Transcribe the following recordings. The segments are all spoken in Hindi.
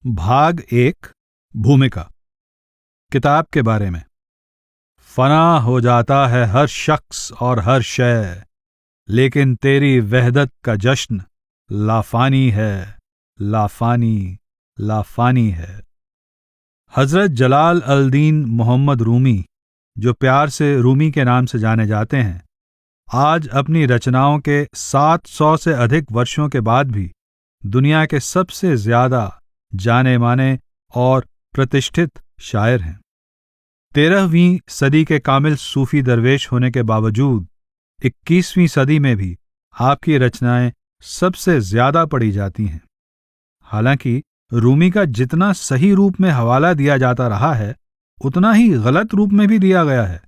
भाग 1 भूमिका। किताब के बारे में। फना हो जाता है हर शख्स और हर शय, लेकिन तेरी वहदत का जश्न लाफानी है, लाफानी लाफानी है। हजरत जलाल अल दीन मोहम्मद रूमी, जो प्यार से रूमी के नाम से जाने जाते हैं, आज अपनी रचनाओं के 700 से अधिक वर्षों के बाद भी दुनिया के सबसे ज्यादा जाने माने और प्रतिष्ठित शायर हैं। 13वीं सदी के कामिल सूफी दरवेश होने के बावजूद 21वीं सदी में भी आपकी रचनाएं सबसे ज्यादा पढ़ी जाती हैं। हालांकि रूमी का जितना सही रूप में हवाला दिया जाता रहा है, उतना ही गलत रूप में भी दिया गया है।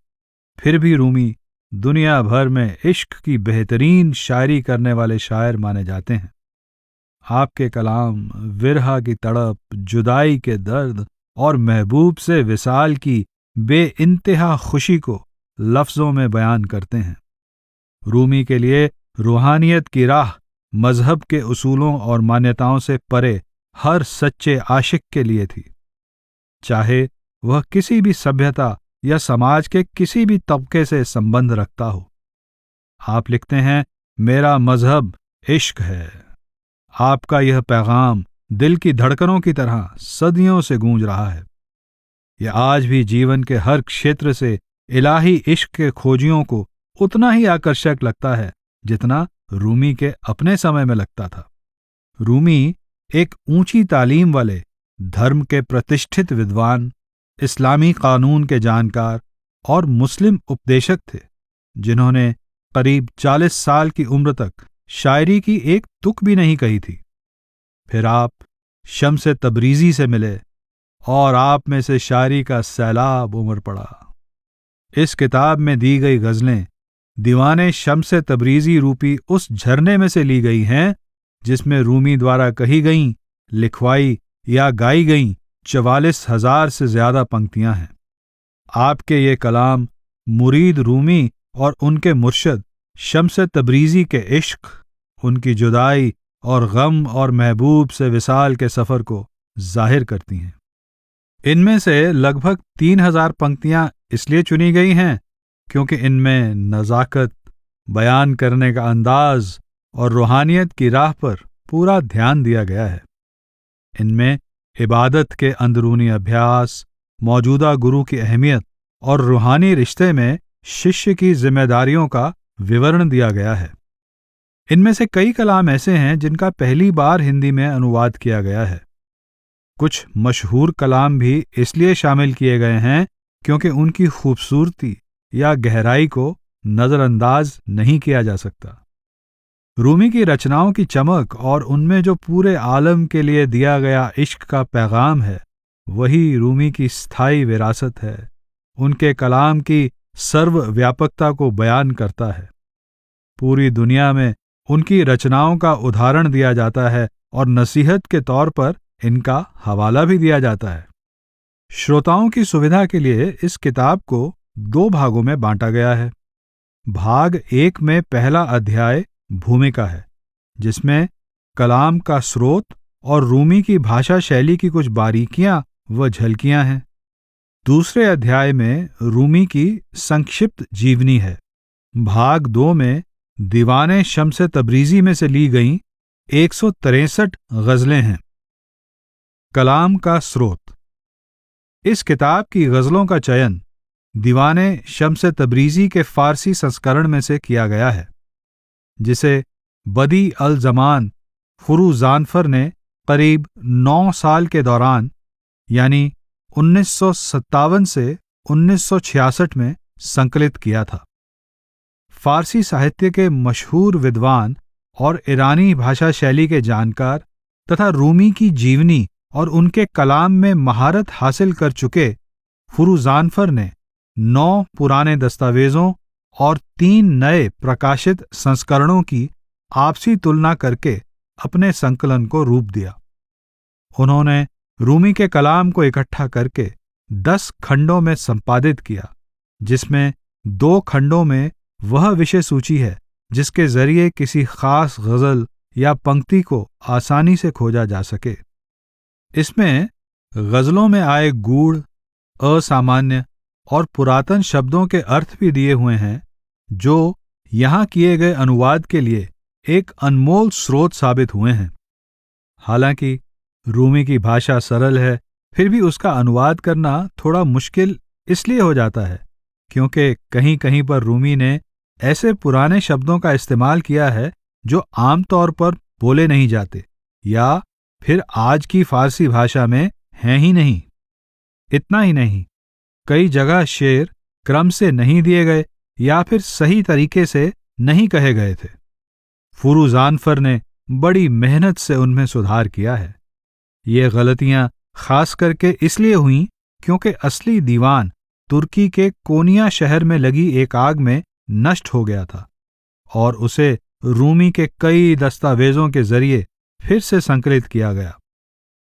फिर भी रूमी दुनिया भर में इश्क की बेहतरीन शायरी करने वाले शायर माने जाते हैं। आपके कलाम विरहा की तड़प, जुदाई के दर्द और महबूब से विसाल की बेइंतहा खुशी को लफ्जों में बयान करते हैं। रूमी के लिए रूहानियत की राह मजहब के उसूलों और मान्यताओं से परे हर सच्चे आशिक के लिए थी, चाहे वह किसी भी सभ्यता या समाज के किसी भी तबके से संबंध रखता हो। आप लिखते हैं, मेरा मजहब इश्क है। आपका यह पैगाम दिल की धड़कनों की तरह सदियों से गूंज रहा है। यह आज भी जीवन के हर क्षेत्र से इलाही इश्क के खोजियों को उतना ही आकर्षक लगता है जितना रूमी के अपने समय में लगता था। रूमी एक ऊंची तालीम वाले, धर्म के प्रतिष्ठित विद्वान, इस्लामी कानून के जानकार और मुस्लिम उपदेशक थे, जिन्होंने करीब 40 साल की उम्र तक शायरी की एक तुक भी नहीं कही थी। फिर आप शम्स तबरीजी से मिले और आप में से शायरी का सैलाब उमड़ पड़ा। इस किताब में दी गई गजलें दीवाने शम्स तबरीजी रूपी उस झरने में से ली गई हैं जिसमें रूमी द्वारा कही गईं, लिखवाई या गाई गईं 44,000 से ज्यादा पंक्तियां हैं। आपके ये कलाम मुरीद रूमी और उनके मुर्शद शम्स तबरीजी के इश्क, उनकी जुदाई और गम और महबूब से विसाल के सफर को जाहिर करती हैं। इनमें से लगभग 3,000 पंक्तियां इसलिए चुनी गई हैं क्योंकि इनमें नज़ाकत, बयान करने का अंदाज और रूहानियत की राह पर पूरा ध्यान दिया गया है। इनमें इबादत के अंदरूनी अभ्यास, मौजूदा गुरु की अहमियत और रूहानी रिश्ते में शिष्य की जिम्मेदारियों का विवरण दिया गया है। इनमें से कई कलाम ऐसे हैं जिनका पहली बार हिंदी में अनुवाद किया गया है। कुछ मशहूर कलाम भी इसलिए शामिल किए गए हैं क्योंकि उनकी खूबसूरती या गहराई को नजरअंदाज नहीं किया जा सकता। रूमी की रचनाओं की चमक और उनमें जो पूरे आलम के लिए दिया गया इश्क का पैगाम है, वही रूमी की स्थायी विरासत है, उनके कलाम की सर्वव्यापकता को बयान करता है। पूरी दुनिया में उनकी रचनाओं का उदाहरण दिया जाता है और नसीहत के तौर पर इनका हवाला भी दिया जाता है। श्रोताओं की सुविधा के लिए इस किताब को 2 भागों में बांटा गया है। भाग 1 में पहला अध्याय भूमिका है, जिसमें कलाम का स्रोत और रूमी की भाषा शैली की कुछ बारीकियां व झलकियां हैं। दूसरे अध्याय में रूमी की संक्षिप्त जीवनी है। भाग 2 में दीवाने शम्स तबरीजी में से ली गईं 163 गजलें हैं। कलाम का स्रोत। इस किताब की गजलों का चयन दीवाने शम्स तबरीजी के फारसी संस्करण में से किया गया है, जिसे बदी अल जमान फुरूजानफर ने करीब 9 साल के दौरान, यानी 1957 से 1966 में संकलित किया था। फारसी साहित्य के मशहूर विद्वान और ईरानी भाषा शैली के जानकार तथा रूमी की जीवनी और उनके कलाम में महारत हासिल कर चुके फुरूजानफर ने 9 पुराने दस्तावेजों और 3 नए प्रकाशित संस्करणों की आपसी तुलना करके अपने संकलन को रूप दिया। उन्होंने रूमी के कलाम को इकट्ठा करके 10 खंडों में संपादित किया, जिसमें 2 खंडों में वह विषय सूची है जिसके जरिए किसी खास गजल या पंक्ति को आसानी से खोजा जा सके। इसमें गज़लों में आए गूढ़, असामान्य और पुरातन शब्दों के अर्थ भी दिए हुए हैं, जो यहाँ किए गए अनुवाद के लिए एक अनमोल स्रोत साबित हुए हैं। हालांकि रूमी की भाषा सरल है, फिर भी उसका अनुवाद करना थोड़ा मुश्किल इसलिए हो जाता है क्योंकि कहीं कहीं पर रूमी ने ऐसे पुराने शब्दों का इस्तेमाल किया है जो आमतौर पर बोले नहीं जाते या फिर आज की फारसी भाषा में हैं ही नहीं। इतना ही नहीं, कई जगह शेर क्रम से नहीं दिए गए या फिर सही तरीके से नहीं कहे गए थे। फुरुज़ानफर ने बड़ी मेहनत से उनमें सुधार किया है। ये गलतियां खास करके इसलिए हुईं क्योंकि असली दीवान तुर्की के कोनिया शहर में लगी एक आग में नष्ट हो गया था और उसे रूमी के कई दस्तावेजों के जरिए फिर से संकलित किया गया।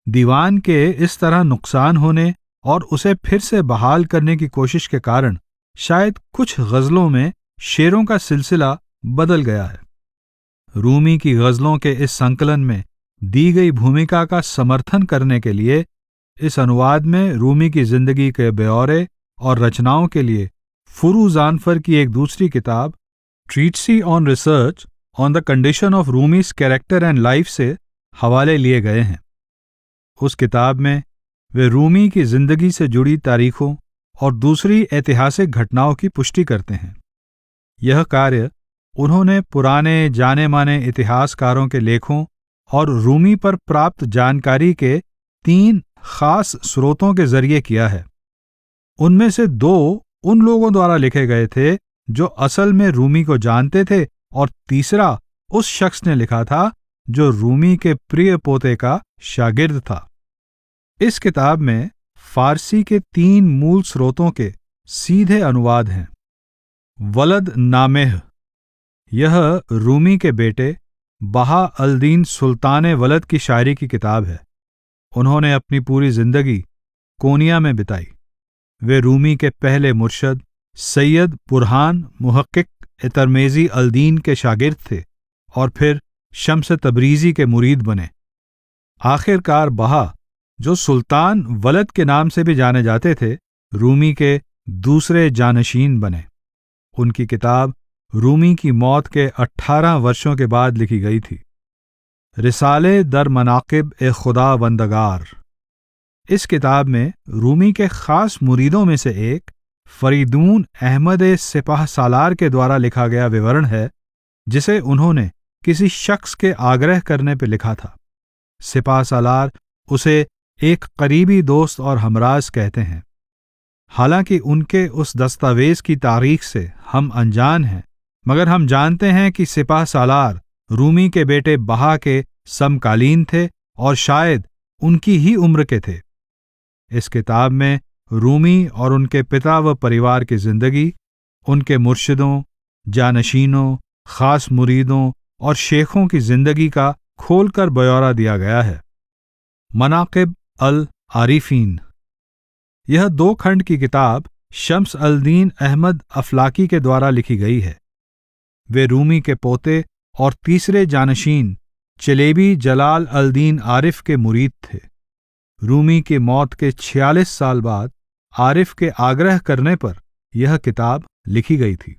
दीवान के इस तरह नुकसान होने और उसे फिर से बहाल करने की कोशिश के कारण शायद कुछ गज़लों में शेरों का सिलसिला बदल गया है। रूमी की गज़लों के इस संकलन में दी गई भूमिका का समर्थन करने के लिए इस अनुवाद में रूमी की जिंदगी के ब्यौरे और रचनाओं के लिए फुरुज़ानफर की एक दूसरी किताब treatise on research on the condition of Rumi's character and life से हवाले लिए गए हैं। उस किताब में वे रूमी की जिंदगी से जुड़ी तारीखों और दूसरी ऐतिहासिक घटनाओं की पुष्टि करते हैं। यह कार्य उन्होंने पुराने जाने माने इतिहासकारों के लेखों और रूमी पर प्राप्त जानकारी के 3 खास स्रोतों के जरिए किया है। उनमें से 2 उन लोगों द्वारा लिखे गए थे जो असल में रूमी को जानते थे और तीसरा उस शख्स ने लिखा था जो रूमी के प्रिय पोते का शागिर्द था। इस किताब में फारसी के 3 मूल स्रोतों के सीधे अनुवाद हैं। वलद नामेह, यह रूमी के बेटे बहा अल-दीन सुल्तान वलद की शायरी की किताब है। उन्होंने अपनी पूरी जिंदगी कोनिया में बिताई। वे रूमी के पहले मुर्शद सैयद बुरहान मुहक्किक इतरमेजी अल-दीन के शागिर्द थे और फिर शम्स तबरीजी के मुरीद बने। आखिरकार बहा, जो सुल्तान वलद के नाम से भी जाने जाते थे, रूमी के दूसरे जानशीन बने। उनकी किताब रूमी की मौत के 18 वर्षों के बाद लिखी गई थी। रिसाले दर मनाकिब ए खुदा बंदगार। इस किताब में रूमी के खास मुरीदों में से एक फरीदून अहमद सिपाह सालार के द्वारा लिखा गया विवरण है, जिसे उन्होंने किसी शख्स के आग्रह करने पर लिखा था। सिपाह सालार उसे एक करीबी दोस्त और हमराज कहते हैं। हालांकि उनके उस दस्तावेज की तारीख से हम अनजान हैं, मगर हम जानते हैं कि सिपाह सालार रूमी के बेटे बहा के समकालीन थे और शायद उनकी ही उम्र के थे। इस किताब में रूमी और उनके पिता व परिवार की जिंदगी, उनके मुर्शिदों, जानशीनों, खास मुरीदों और शेखों की जिंदगी का खोलकर ब्यौरा दिया गया है। मनाकिब अल आरिफीन, यह 2 खंड की किताब शम्स अल-दीन अहमद अफलाकी के द्वारा लिखी गई है। वे रूमी के पोते और तीसरे जानशीन चलेबी जलाल अल-दीन आरिफ के मुरीद थे। रूमी की मौत के 46 साल बाद आरिफ के आग्रह करने पर यह किताब लिखी गई थी।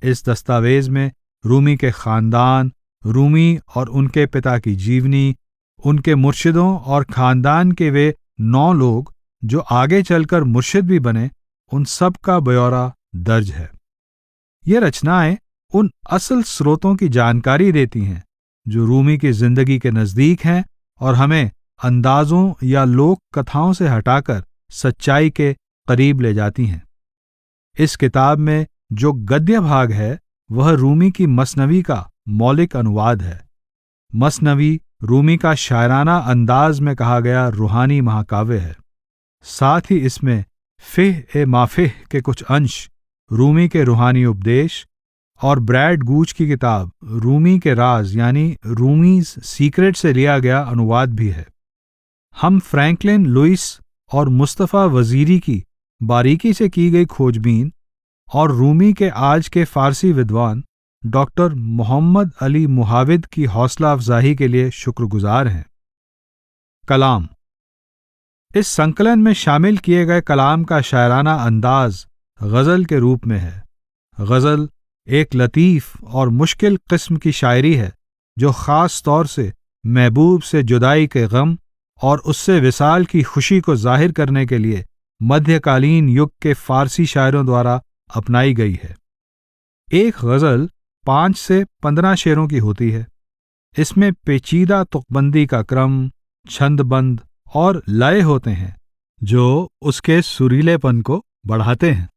इस दस्तावेज में रूमी के खानदान, रूमी और उनके पिता की जीवनी, उनके मुर्शिदों और खानदान के वे 9 लोग जो आगे चलकर मुर्शिद भी बने, उन सब का ब्यौरा दर्ज है। ये रचनाएं उन असल स्रोतों की जानकारी देती हैं जो रूमी की जिंदगी के नज़दीक हैं और हमें अंदाजों या लोक कथाओं से हटाकर सच्चाई के करीब ले जाती हैं। इस किताब में जो गद्य भाग है वह रूमी की मसनवी का मौलिक अनुवाद है। मसनवी रूमी का शायराना अंदाज में कहा गया रूहानी महाकाव्य है। साथ ही इसमें फिह ए माफिह के कुछ अंश रूमी के रूहानी उपदेश और ब्रैड गूच की किताब रूमी के राज यानी रूमीज सीक्रेट से लिया गया अनुवाद भी है। हम फ्रैंकलिन लुइस और मुस्तफ़ा वज़ीरी की बारीकी से की गई खोजबीन और रूमी के आज के फ़ारसी विद्वान डॉक्टर मोहम्मद अली मुहाविद की हौसला अफजाही के लिए शुक्रगुजार हैं। कलाम। इस संकलन में शामिल किए गए कलाम का शायराना अंदाज गज़ल के रूप में है। गज़ल एक लतीफ़ और मुश्किल किस्म की शायरी है जो ख़ास तौर से महबूब से जुदाई के गम और उससे विसाल की खुशी को जाहिर करने के लिए मध्यकालीन युग के फ़ारसी शायरों द्वारा अपनाई गई है। एक गज़ल 5 से 15 शेरों की होती है। इसमें पेचीदा तुकबंदी का क्रम, छंदबंद और लय होते हैं जो उसके सुरीलेपन को बढ़ाते हैं।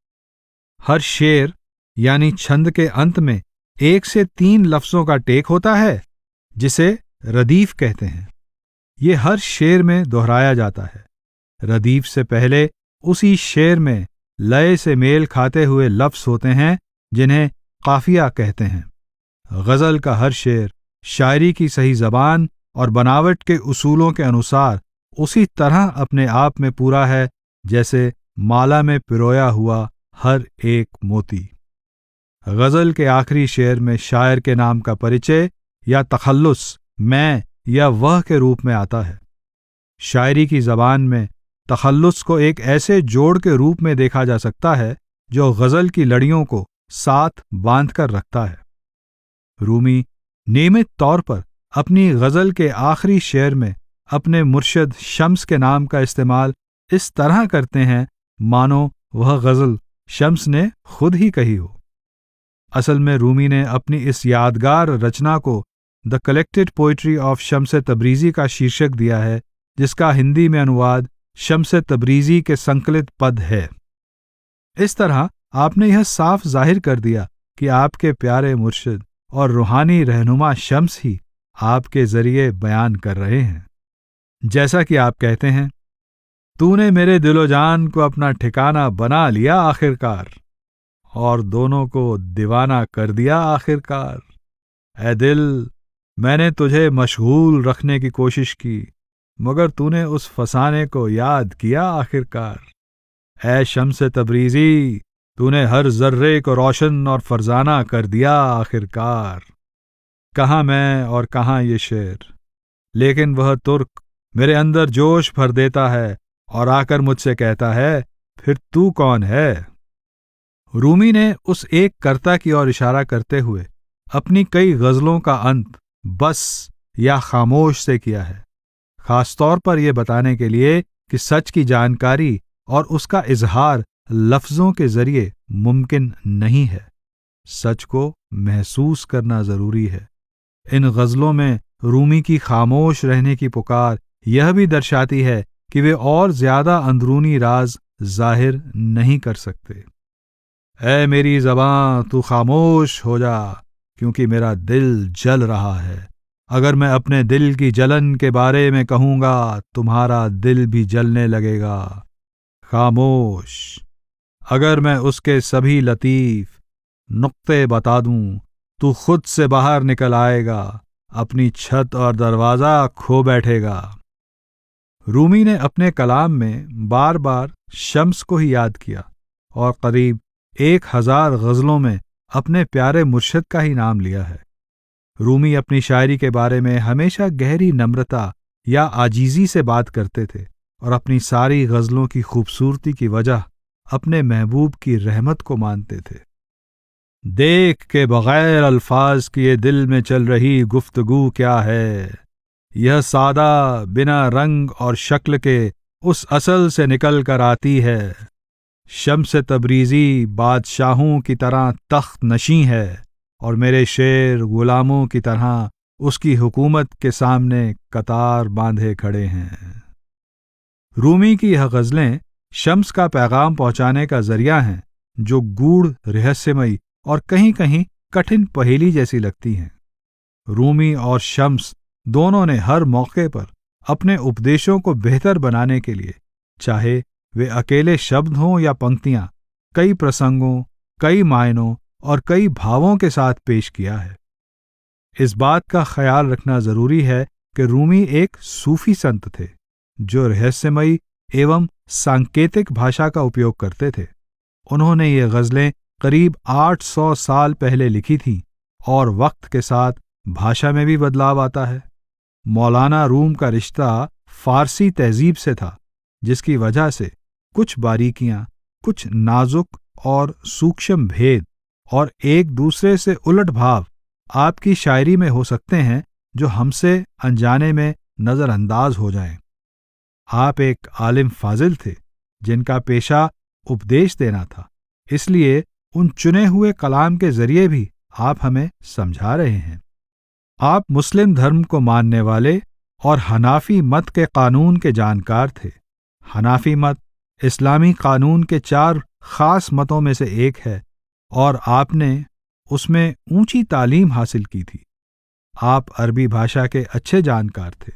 हर शेर यानी छंद के अंत में 1 से 3 लफ्ज़ों का टेक होता है जिसे रदीफ कहते हैं। ये हर शेर में दोहराया जाता है। रदीफ से पहले उसी शेर में लय से मेल खाते हुए लफ्ज़ होते हैं जिन्हें काफिया कहते हैं। गज़ल का हर शेर शायरी की सही ज़बान और बनावट के उसूलों के अनुसार उसी तरह अपने आप में पूरा है जैसे माला में पिरोया हुआ हर एक मोती। गज़ल के आखिरी शेर में शायर के नाम का परिचय या तखल्लुस मैं या वह के रूप में आता है। शायरी की ज़बान में तखल्लुस को एक ऐसे जोड़ के रूप में देखा जा सकता है जो गज़ल की लड़ियों को साथ बांध कर रखता है। रूमी नियमित तौर पर अपनी गज़ल के आखिरी शेर में अपने मुर्शिद शम्स के नाम का इस्तेमाल इस तरह करते हैं मानो वह गज़ल शम्स ने खुद ही कही हो। असल में रूमी ने अपनी इस यादगार रचना को the collected poetry of Shams Tabrizi का शीर्षक दिया है, जिसका हिंदी में अनुवाद शम्स तब्रीज़ी के संकलित पद है। इस तरह आपने यह साफ जाहिर कर दिया कि आपके प्यारे मुर्शिद और रूहानी रहनुमा शम्स ही आपके जरिए बयान कर रहे हैं। जैसा कि आप कहते हैं, तूने मेरे दिलो जान को अपना ठिकाना बना लिया आखिरकार, और दोनों को दीवाना कर दिया आखिरकार। ऐ दिल, मैंने तुझे मशगूल रखने की कोशिश की, मगर तूने उस फसाने को याद किया आखिरकार। ऐ शम्स तब्रीज़ी, तूने हर जर्रे को रोशन और फरजाना कर दिया आखिरकार। कहाँ मैं और कहाँ ये शेर, लेकिन वह तुर्क मेरे अंदर जोश भर देता है और आकर मुझसे कहता है, फिर तू कौन है। रूमी ने उस एक कर्ता की ओर इशारा करते हुए अपनी कई गज़लों का अंत बस या खामोश से किया है, खासतौर पर यह बताने के लिए कि सच की जानकारी और उसका इजहार लफ्ज़ों के जरिए मुमकिन नहीं है। सच को महसूस करना जरूरी है। इन गज़लों में रूमी की खामोश रहने की पुकार यह भी दर्शाती है कि वे और ज्यादा अंदरूनी राज जाहिर नहीं कर सकते। ऐ मेरी ज़बां, तू खामोश हो जा, क्योंकि मेरा दिल जल रहा है। अगर मैं अपने दिल की जलन के बारे में कहूँगा, तुम्हारा दिल भी जलने लगेगा। खामोश। अगर मैं उसके सभी लतीफ़ नुक्ते बता दूं, तू खुद से बाहर निकल आएगा, अपनी छत और दरवाज़ा खो बैठेगा। रूमी ने अपने कलाम में बार बार शम्स को ही याद किया और करीब 1000 गज़लों में अपने प्यारे मुर्शिद का ही नाम लिया है। रूमी अपनी शायरी के बारे में हमेशा गहरी नम्रता या आजीज़ी से बात करते थे और अपनी सारी गज़लों की खूबसूरती की वजह अपने महबूब की रहमत को मानते थे। देख के बग़ैर अल्फाज किए दिल में चल रही गुफ्तगू क्या है, यह सादा बिना रंग और शक्ल के उस असल से निकल कर आती है। शम्स तब्रीज़ी बादशाहों की तरह तख्त नशीं है और मेरे शेर गुलामों की तरह उसकी हुकूमत के सामने कतार बांधे खड़े हैं। रूमी की यह गज़लें शम्स का पैगाम पहुंचाने का जरिया हैं, जो गूढ़, रहस्यमयी और कहीं कहीं कठिन पहेली जैसी लगती हैं। रूमी और शम्स दोनों ने हर मौके पर अपने उपदेशों को बेहतर बनाने के लिए, चाहे वे अकेले शब्द हों या पंक्तियां, कई प्रसंगों, कई मायनों और कई भावों के साथ पेश किया है। इस बात का ख्याल रखना जरूरी है कि रूमी एक सूफी संत थे जो रहस्यमयी एवं सांकेतिक भाषा का उपयोग करते थे। उन्होंने ये गज़लें करीब 800 साल पहले लिखी थीं और वक्त के साथ भाषा में भी बदलाव आता है। मौलाना रूम का रिश्ता फारसी तहजीब से था, जिसकी वजह से कुछ बारीकियां, कुछ नाजुक और सूक्ष्म भेद और एक दूसरे से उलट भाव आपकी शायरी में हो सकते हैं जो हमसे अनजाने में नजरअंदाज हो जाएं। आप एक आलिम फाजिल थे जिनका पेशा उपदेश देना था, इसलिए उन चुने हुए कलाम के जरिए भी आप हमें समझा रहे हैं। आप मुस्लिम धर्म को मानने वाले और हनाफी मत के कानून के जानकार थे। हनाफी मत इस्लामी कानून के 4 खास मतों में से एक है और आपने उसमें ऊंची तालीम हासिल की थी। आप अरबी भाषा के अच्छे जानकार थे।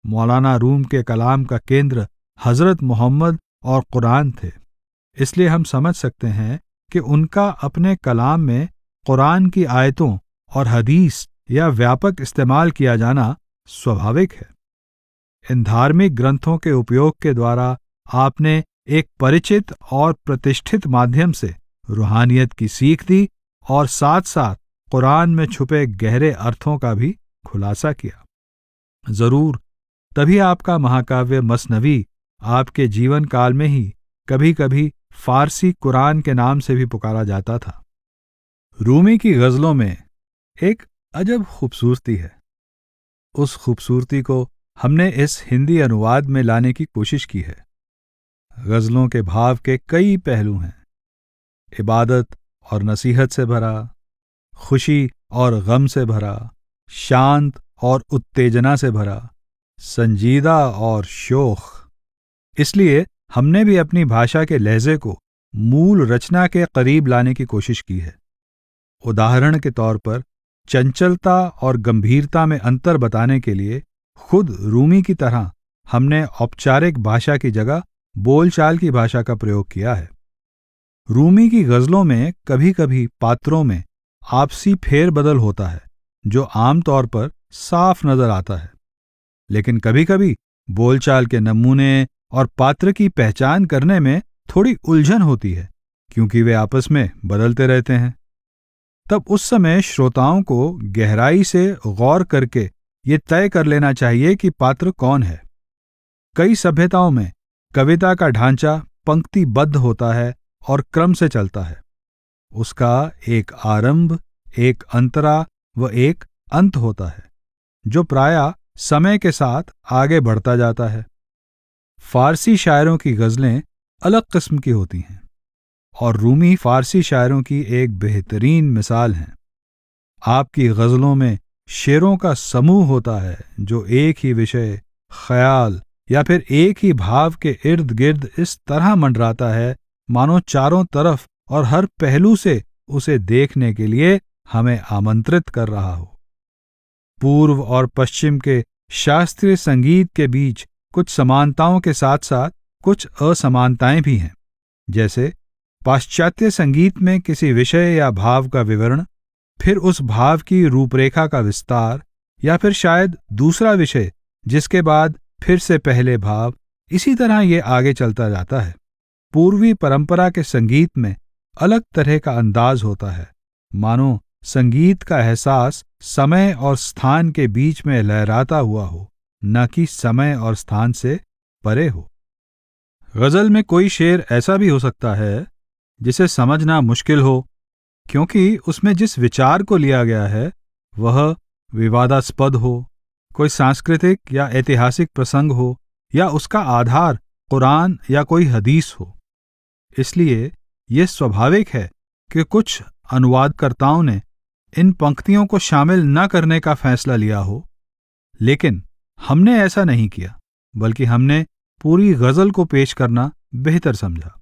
मौलाना रूम के कलाम का केंद्र हजरत मोहम्मद और कुरान थे, इसलिए हम समझ सकते हैं कि उनका अपने कलाम में कुरान की आयतों और हदीस या व्यापक इस्तेमाल किया जाना स्वाभाविक है। इन धार्मिक ग्रंथों के उपयोग के द्वारा आपने एक परिचित और प्रतिष्ठित माध्यम से रूहानियत की सीख दी और साथ साथ कुरान में छुपे गहरे अर्थों का भी खुलासा किया। जरूर तभी आपका महाकाव्य मसनवी आपके जीवन काल में ही कभी कभी फारसी कुरान के नाम से भी पुकारा जाता था। रूमी की गजलों में एक अजब खूबसूरती है। उस खूबसूरती को हमने इस हिंदी अनुवाद में लाने की कोशिश की है। गजलों के भाव के कई पहलू हैं। इबादत और नसीहत से भरा, खुशी और गम से भरा, शांत और उत्तेजना से भरा, संजीदा और शोख। इसलिए हमने भी अपनी भाषा के लहजे को मूल रचना के करीब लाने की कोशिश की है। उदाहरण के तौर पर चंचलता और गंभीरता में अंतर बताने के लिए खुद रूमी की तरह हमने औपचारिक भाषा की जगह बोलचाल की भाषा का प्रयोग किया है। रूमी की गजलों में कभी कभी पात्रों में आपसी फेरबदल होता है जो आमतौर पर साफ नजर आता है, लेकिन कभी कभी बोलचाल के नमूने और पात्र की पहचान करने में थोड़ी उलझन होती है क्योंकि वे आपस में बदलते रहते हैं। तब उस समय श्रोताओं को गहराई से गौर करके ये तय कर लेना चाहिए कि पात्र कौन है। कई सभ्यताओं में कविता का ढांचा पंक्तिबद्ध होता है और क्रम से चलता है। उसका एक आरंभ, एक अंतरा व एक अंत होता है जो प्रायः समय के साथ आगे बढ़ता जाता है। फारसी शायरों की गजलें अलग किस्म की होती हैं और रूमी फारसी शायरों की एक बेहतरीन मिसाल हैं। आपकी गजलों में शेरों का समूह होता है जो एक ही विषय, ख्याल या फिर एक ही भाव के इर्द गिर्द इस तरह मंडराता है मानो चारों तरफ और हर पहलू से उसे देखने के लिए हमें आमंत्रित कर रहा हो। पूर्व और पश्चिम के शास्त्रीय संगीत के बीच कुछ समानताओं के साथ साथ कुछ असमानताएं भी हैं। जैसे पाश्चात्य संगीत में किसी विषय या भाव का विवरण, फिर उस भाव की रूपरेखा का विस्तार, या फिर शायद दूसरा विषय जिसके बाद फिर से पहले भाव, इसी तरह ये आगे चलता जाता है। पूर्वी परंपरा के संगीत में अलग तरह का अंदाज होता है, मानो संगीत का एहसास समय और स्थान के बीच में लहराता हुआ हो, न कि समय और स्थान से परे हो। गजल में कोई शेर ऐसा भी हो सकता है जिसे समझना मुश्किल हो, क्योंकि उसमें जिस विचार को लिया गया है वह विवादास्पद हो, कोई सांस्कृतिक या ऐतिहासिक प्रसंग हो, या उसका आधार कुरान या कोई हदीस हो। इसलिए यह स्वाभाविक है कि कुछ अनुवादकर्ताओं ने इन पंक्तियों को शामिल न करने का फैसला लिया हो, लेकिन हमने ऐसा नहीं किया, बल्कि हमने पूरी गजल को पेश करना बेहतर समझा।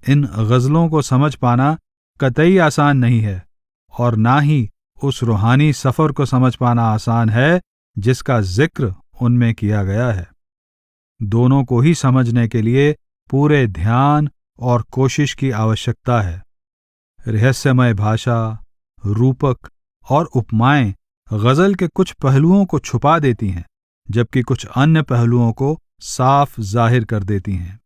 इन गजलों को समझ पाना कतई आसान नहीं है और ना ही उस रूहानी सफर को समझ पाना आसान है जिसका जिक्र उनमें किया गया है। दोनों को ही समझने के लिए पूरे ध्यान और कोशिश की आवश्यकता है। रहस्यमय भाषा, रूपक और उपमाएं गजल के कुछ पहलुओं को छुपा देती हैं, जबकि कुछ अन्य पहलुओं को साफ जाहिर कर देती हैं।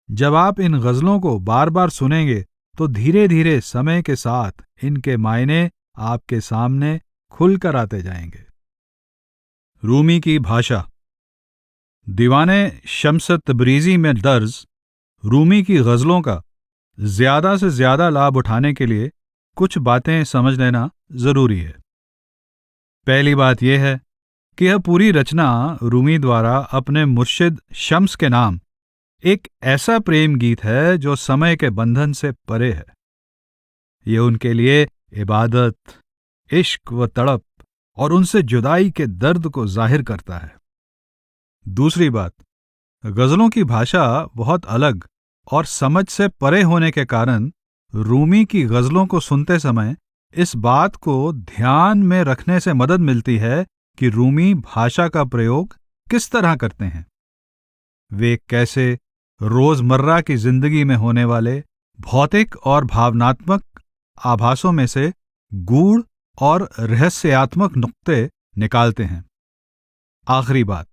जब आप इन गजलों को बार बार सुनेंगे तो धीरे धीरे समय के साथ इनके मायने आपके सामने खुलकर आते जाएंगे। रूमी की भाषा। दीवाने शम्स तबरीज़ी में दर्ज रूमी की गज़लों का ज़्यादा से ज़्यादा लाभ उठाने के लिए कुछ बातें समझ लेना ज़रूरी है। पहली बात यह है कि यह पूरी रचना रूमी द्वारा अपने मुर्शिद शम्स के नाम एक ऐसा प्रेम गीत है जो समय के बंधन से परे है। ये उनके लिए इबादत, इश्क व तड़प और उनसे जुदाई के दर्द को जाहिर करता है। दूसरी बात, गज़लों की भाषा बहुत अलग और समझ से परे होने के कारण रूमी की गज़लों को सुनते समय इस बात को ध्यान में रखने से मदद मिलती है कि रूमी भाषा का प्रयोग किस तरह करते हैं। वे कैसे रोजमर्रा की जिंदगी में होने वाले भौतिक और भावनात्मक आभासों में से गूढ़ और रहस्यात्मक नुक्ते निकालते हैं। आखिरी बात,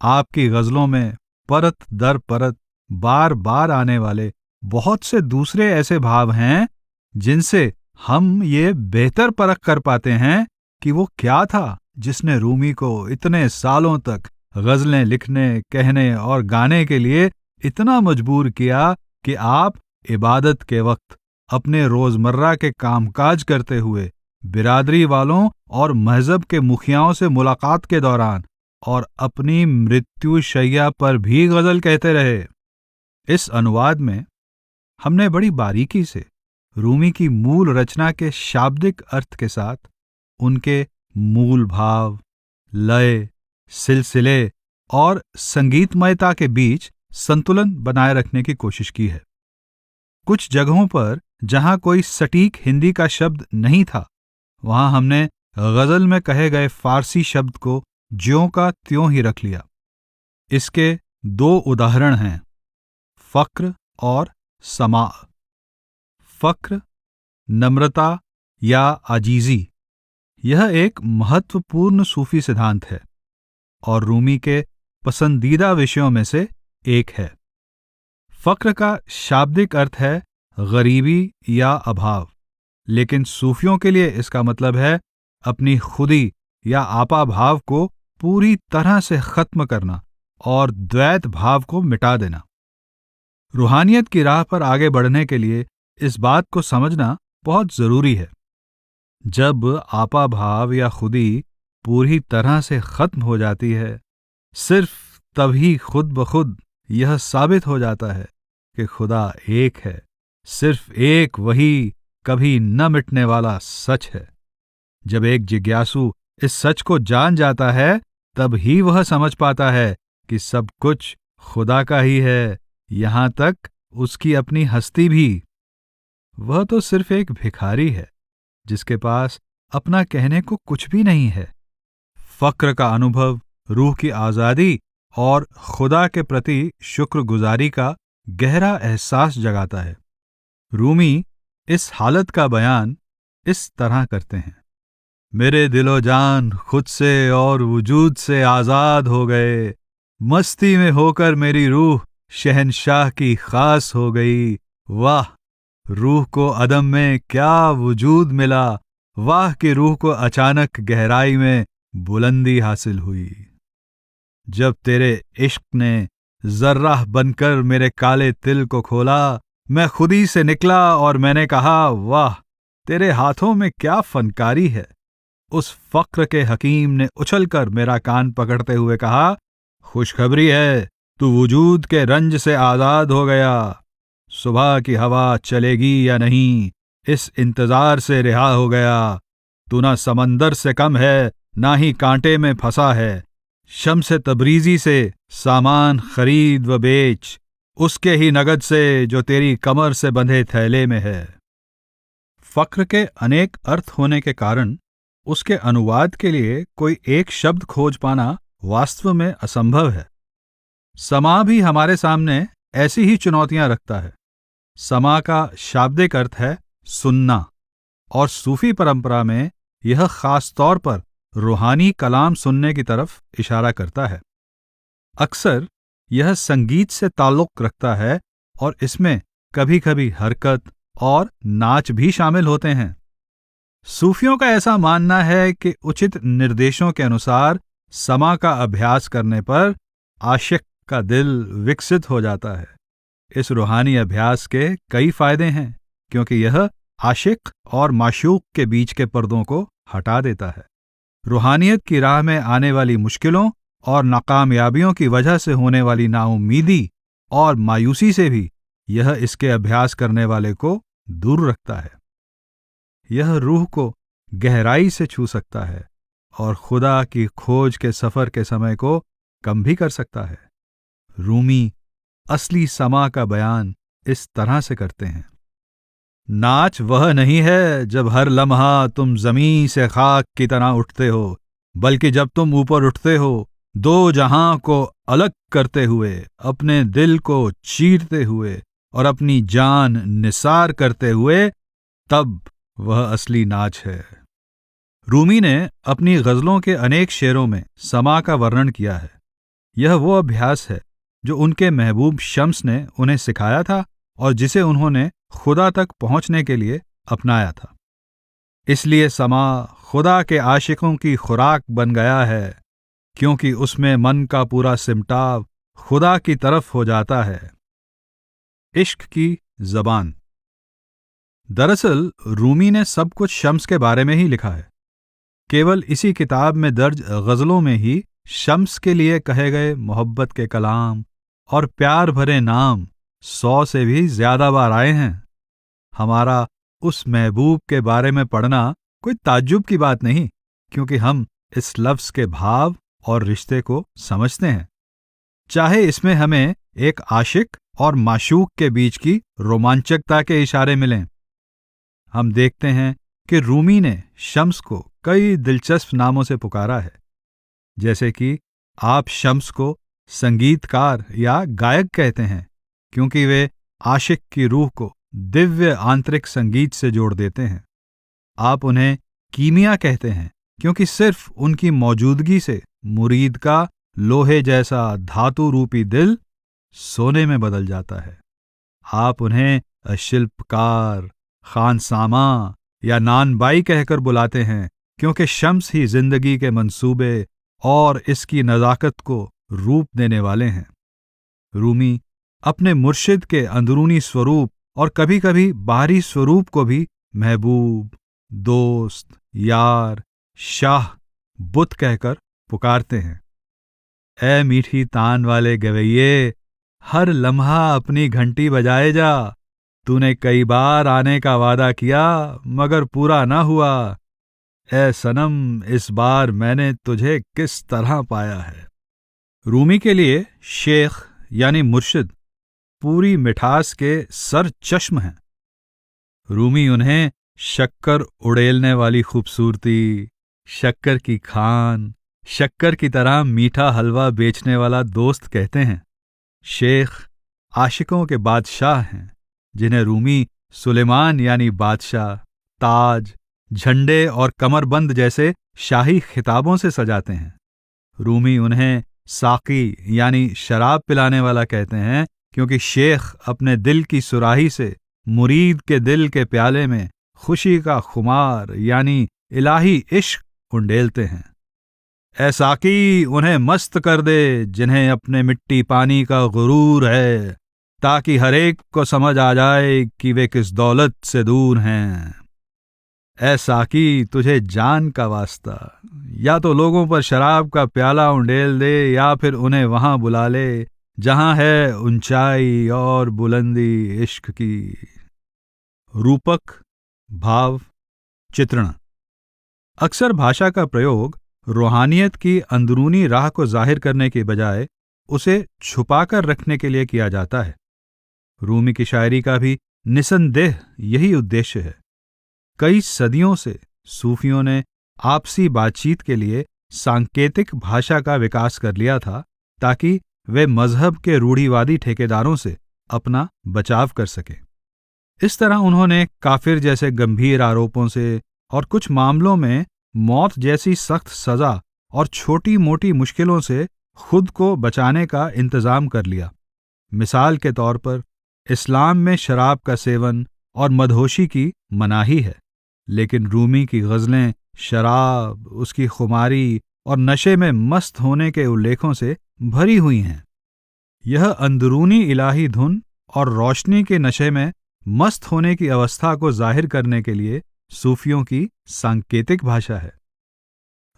आपकी गज़लों में परत दर परत बार बार आने वाले बहुत से दूसरे ऐसे भाव हैं जिनसे हम ये बेहतर परख कर पाते हैं कि वो क्या था जिसने रूमी को इतने सालों तक गज़लें लिखने, कहने और गाने के लिए इतना मजबूर किया कि आप इबादत के वक्त अपने रोजमर्रा के कामकाज करते हुए बिरादरी वालों और मजहब के मुखियाओं से मुलाकात के दौरान और अपनी मृत्यु शैया पर भी गज़ल कहते रहे। इस अनुवाद में हमने बड़ी बारीकी से रूमी की मूल रचना के शाब्दिक अर्थ के साथ उनके मूल भाव, लय, सिलसिले और संगीतमयता के बीच संतुलन बनाए रखने की कोशिश की है। कुछ जगहों पर जहां कोई सटीक हिंदी का शब्द नहीं था, वहां हमने गज़ल में कहे गए फारसी शब्द को ज्यों का त्यों ही रख लिया। इसके दो उदाहरण हैं, फ़क्र और समा। फ़क्र नम्रता या आजीज़ी, यह एक महत्वपूर्ण सूफी सिद्धांत है और रूमी के पसंदीदा विषयों में से एक है। फ़क्र का शाब्दिक अर्थ है गरीबी या अभाव, लेकिन सूफियों के लिए इसका मतलब है अपनी खुदी या आपा भाव को पूरी तरह से खत्म करना और द्वैत भाव को मिटा देना। रूहानियत की राह पर आगे बढ़ने के लिए इस बात को समझना बहुत जरूरी है। जब आपा भाव या खुदी पूरी तरह से खत्म हो जाती है, सिर्फ तभी खुद ब खुद यह साबित हो जाता है कि खुदा एक है, सिर्फ एक वही कभी न मिटने वाला सच है। जब एक जिज्ञासु इस सच को जान जाता है, तब ही वह समझ पाता है कि सब कुछ खुदा का ही है, यहां तक उसकी अपनी हस्ती भी। वह तो सिर्फ एक भिखारी है जिसके पास अपना कहने को कुछ भी नहीं है। फ़क्र का अनुभव रूह की आज़ादी और खुदा के प्रति शुक्रगुजारी का गहरा एहसास जगाता है। रूमी इस हालत का बयान इस तरह करते हैं, मेरे दिलो जान खुद से और वजूद से आज़ाद हो गए, मस्ती में होकर मेरी रूह शहनशाह की खास हो गई। वाह, रूह को अदम में क्या वजूद मिला, वाह कि रूह को अचानक गहराई में बुलंदी हासिल हुई। जब तेरे इश्क ने जर्राह बनकर मेरे काले तिल को खोला, मैं खुदी से निकला और मैंने कहा, वाह तेरे हाथों में क्या फनकारी है। उस फ़क्र के हकीम ने उछलकर मेरा कान पकड़ते हुए कहा, खुशखबरी है, तू वजूद के रंज से आज़ाद हो गया। सुबह की हवा चलेगी या नहीं, इस इंतजार से रिहा हो गया। तू ना समंदर से कम है, ना ही कांटे में फंसा है। शम्स तबरीज़ी से सामान खरीद व बेच, उसके ही नगद से जो तेरी कमर से बंधे थैले में है। फ़क्र के अनेक अर्थ होने के कारण उसके अनुवाद के लिए कोई एक शब्द खोज पाना वास्तव में असंभव है। समा भी हमारे सामने ऐसी ही चुनौतियां रखता है। समा का शाब्दिक अर्थ है सुनना, और सूफी परंपरा में यह खास तौर पर रूहानी कलाम सुनने की तरफ इशारा करता है। अक्सर यह संगीत से ताल्लुक़ रखता है और इसमें कभी कभी हरकत और नाच भी शामिल होते हैं। सूफियों का ऐसा मानना है कि उचित निर्देशों के अनुसार समा का अभ्यास करने पर आशिक का दिल विकसित हो जाता है। इस रूहानी अभ्यास के कई फायदे हैं, क्योंकि यह आशिक और माशूक के बीच के पर्दों को हटा देता है। रूहानियत की राह में आने वाली मुश्किलों और नाकामयाबियों की वजह से होने वाली नाउम्मीदी और मायूसी से भी यह इसके अभ्यास करने वाले को दूर रखता है। यह रूह को गहराई से छू सकता है और खुदा की खोज के सफर के समय को कम भी कर सकता है। रूमी असली समा का बयान इस तरह से करते हैं। नाच वह नहीं है जब हर लम्हा तुम जमीन से खाक की तरह उठते हो, बल्कि जब तुम ऊपर उठते हो, दो जहां को अलग करते हुए, अपने दिल को चीरते हुए और अपनी जान निसार करते हुए, तब वह असली नाच है। रूमी ने अपनी गजलों के अनेक शेरों में समा का वर्णन किया है। यह वो अभ्यास है जो उनके महबूब शम्स ने उन्हें सिखाया था और जिसे उन्होंने खुदा तक पहुंचने के लिए अपनाया था। इसलिए समा खुदा के आशिकों की खुराक बन गया है, क्योंकि उसमें मन का पूरा सिमटाव खुदा की तरफ हो जाता है। इश्क की जबान। दरअसल रूमी ने सब कुछ शम्स के बारे में ही लिखा है। केवल इसी किताब में दर्ज गजलों में ही शम्स के लिए कहे गए मोहब्बत के कलाम और प्यार भरे नाम 100 से भी ज्यादा बार आए हैं। हमारा उस महबूब के बारे में पढ़ना कोई ताज्जुब की बात नहीं, क्योंकि हम इस लफ्ज के भाव और रिश्ते को समझते हैं। चाहे इसमें हमें एक आशिक और माशूक के बीच की रोमांचकता के इशारे मिलें। हम देखते हैं कि रूमी ने शम्स को कई दिलचस्प नामों से पुकारा है, जैसे कि आप शम्स को संगीतकार या गायक कहते हैं, क्योंकि वे आशिक की रूह को दिव्य आंतरिक संगीत से जोड़ देते हैं। आप उन्हें कीमिया कहते हैं, क्योंकि सिर्फ उनकी मौजूदगी से मुरीद का लोहे जैसा धातु रूपी दिल सोने में बदल जाता है। आप उन्हें शिल्पकार, खानसामा या नानबाई कहकर बुलाते हैं, क्योंकि शम्स ही जिंदगी के मंसूबे और इसकी नज़ाकत को रूप देने वाले हैं। रूमी अपने मुर्शिद के अंदरूनी स्वरूप और कभी कभी बाहरी स्वरूप को भी महबूब, दोस्त, यार, शाह, बुत कहकर पुकारते हैं। ए मीठी तान वाले गवैये, हर लम्हा अपनी घंटी बजाए जा। तूने कई बार आने का वादा किया मगर पूरा ना हुआ। ए सनम, इस बार मैंने तुझे किस तरह पाया है। रूमी के लिए शेख यानी मुर्शिद पूरी मिठास के सर चश्म हैं। रूमी उन्हें शक्कर उड़ेलने वाली खूबसूरती, शक्कर की खान, शक्कर की तरह मीठा हलवा बेचने वाला दोस्त कहते हैं। शेख आशिकों के बादशाह हैं, जिन्हें रूमी सुलेमान यानी बादशाह, ताज, झंडे और कमरबंद जैसे शाही खिताबों से सजाते हैं। रूमी उन्हें साकी यानी शराब पिलाने वाला कहते हैं, क्योंकि शेख अपने दिल की सुराही से मुरीद के दिल के प्याले में खुशी का खुमार यानी इलाही इश्क उंडेलते हैं। ऐ साकी, उन्हें मस्त कर दे जिन्हें अपने मिट्टी पानी का गुरूर है, ताकि हर एक को समझ आ जाए कि वे किस दौलत से दूर हैं। ऐ साकी, तुझे जान का वास्ता, या तो लोगों पर शराब का प्याला उंडेल दे या फिर उन्हें वहां बुला ले जहां है ऊंचाई और बुलंदी इश्क की। रूपक, भाव, चित्रण। अक्सर भाषा का प्रयोग रूहानियत की अंदरूनी राह को जाहिर करने के बजाय उसे छुपाकर रखने के लिए किया जाता है। रूमी की शायरी का भी निसंदेह यही उद्देश्य है। कई सदियों से सूफियों ने आपसी बातचीत के लिए सांकेतिक भाषा का विकास कर लिया था, ताकि वे मजहब के रूढ़िवादी ठेकेदारों से अपना बचाव कर सके। इस तरह उन्होंने काफिर जैसे गंभीर आरोपों से और कुछ मामलों में मौत जैसी सख्त सजा और छोटी मोटी मुश्किलों से खुद को बचाने का इंतजाम कर लिया। मिसाल के तौर पर इस्लाम में शराब का सेवन और मदहोशी की मनाही है, लेकिन रूमी की गज़लें शराब, उसकी खुमारी और नशे में मस्त होने के उल्लेखों से भरी हुई हैं। यह अंदरूनी इलाही धुन और रोशनी के नशे में मस्त होने की अवस्था को जाहिर करने के लिए सूफियों की सांकेतिक भाषा है।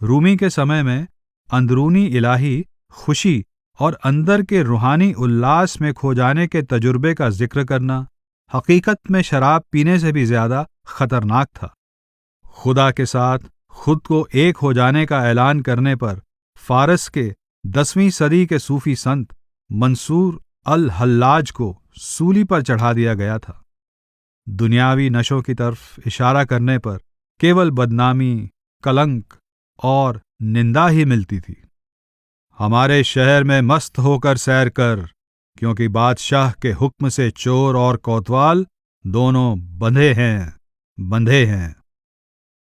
रूमी के समय में अंदरूनी इलाही खुशी और अंदर के रूहानी उल्लास में खो जाने के तजुर्बे का जिक्र करना हकीकत में शराब पीने से भी ज्यादा खतरनाक था। खुदा के साथ खुद को एक हो जाने का ऐलान करने पर फारस के 10वीं सदी के सूफी संत मंसूर अल हल्लाज को सूली पर चढ़ा दिया गया था। दुनियावी नशों की तरफ इशारा करने पर केवल बदनामी, कलंक और निंदा ही मिलती थी। हमारे शहर में मस्त होकर सैर कर, क्योंकि बादशाह के हुक्म से चोर और कोतवाल दोनों बंधे हैं।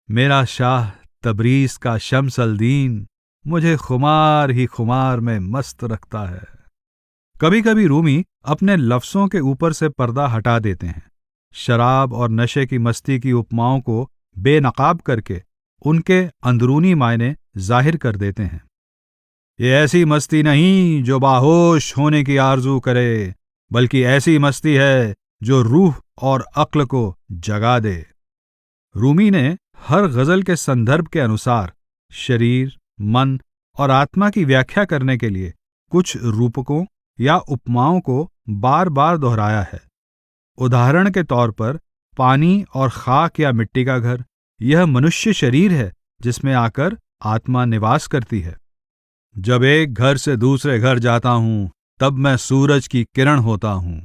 मेरा शाह तबरीज का शम्सल दीन मुझे खुमार ही खुमार में मस्त रखता है। कभी कभी रूमी अपने लफ्ज़ों के ऊपर से पर्दा हटा देते हैं, शराब और नशे की मस्ती की उपमाओं को बेनकाब करके उनके अंदरूनी मायने जाहिर कर देते हैं। ये ऐसी मस्ती नहीं जो बाहोश होने की आरजू करे, बल्कि ऐसी मस्ती है जो रूह और अक्ल को जगा दे। रूमी ने हर गजल के संदर्भ के अनुसार शरीर, मन और आत्मा की व्याख्या करने के लिए कुछ रूपकों या उपमाओं को बार बार दोहराया है। उदाहरण के तौर पर पानी और खाक या मिट्टी का घर, यह मनुष्य शरीर है जिसमें आकर आत्मा निवास करती है। जब एक घर से दूसरे घर जाता हूं तब मैं सूरज की किरण होता हूं।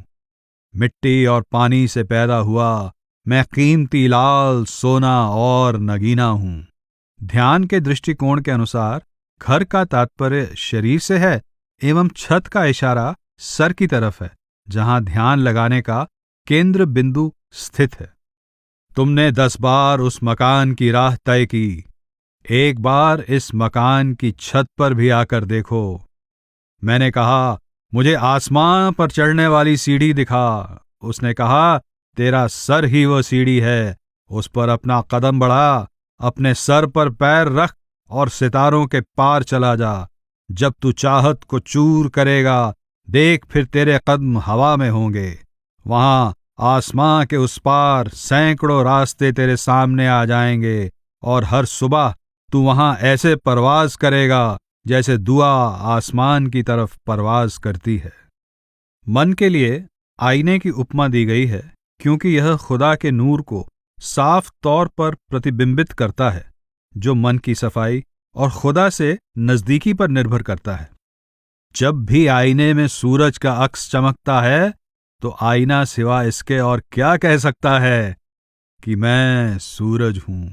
मिट्टी और पानी से पैदा हुआ मैं कीमती लाल, सोना और नगीना हूं। ध्यान के दृष्टिकोण के अनुसार घर का तात्पर्य शरीर से है एवं छत का इशारा सर की तरफ है, जहां ध्यान लगाने का केंद्र बिंदु स्थित है। तुमने 10 बार उस मकान की राह तय की, एक बार इस मकान की छत पर भी आकर देखो। मैंने कहा, मुझे आसमां पर चढ़ने वाली सीढ़ी दिखा। उसने कहा, तेरा सर ही वो सीढ़ी है, उस पर अपना कदम बढ़ा, अपने सर पर पैर रख और सितारों के पार चला जा। जब तू चाहत को चूर करेगा, देख फिर तेरे कदम हवा में होंगे। वहां आसमां के उस पार सैकड़ों रास्ते तेरे सामने आ जाएंगे और हर सुबह तू वहां ऐसे परवाज करेगा जैसे दुआ आसमान की तरफ परवाज करती है। मन के लिए आईने की उपमा दी गई है क्योंकि यह खुदा के नूर को साफ तौर पर प्रतिबिंबित करता है, जो मन की सफाई और खुदा से नजदीकी पर निर्भर करता है। जब भी आईने में सूरज का अक्स चमकता है तो आईना सिवा इसके और क्या कह सकता है कि मैं सूरज हूं।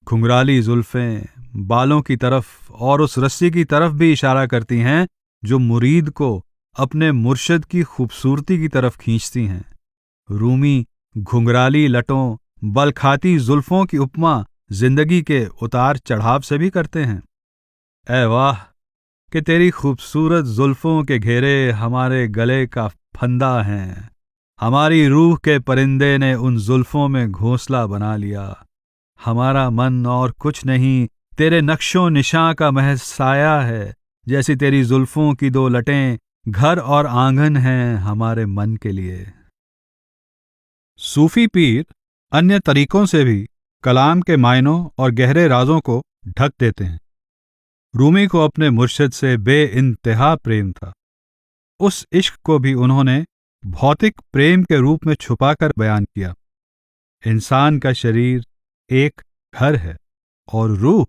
घुंघराली जुल्फें बालों की तरफ और उस रस्सी की तरफ भी इशारा करती हैं जो मुरीद को अपने मुर्शिद की खूबसूरती की तरफ खींचती हैं। रूमी घुंघराली लटों, बल खाती जुल्फों की उपमा जिंदगी के उतार चढ़ाव से भी करते हैं। ऐ वाह कि तेरी खूबसूरत जुल्फों के घेरे हमारे गले का फंदा हैं। हमारी रूह के परिंदे ने उन जुल्फों में घोंसला बना लिया। हमारा मन और कुछ नहीं तेरे नक्शों निशां का महज साया है। जैसी तेरी जुल्फों की 2 लटें घर और आंगन हैं हमारे मन के लिए। सूफी पीर अन्य तरीकों से भी कलाम के मायनों और गहरे राजों को ढक देते हैं। रूमी को अपने मुर्शिद से बेइंतहा प्रेम था। उस इश्क को भी उन्होंने भौतिक प्रेम के रूप में छुपाकर बयान किया। इंसान का शरीर एक घर है और रूह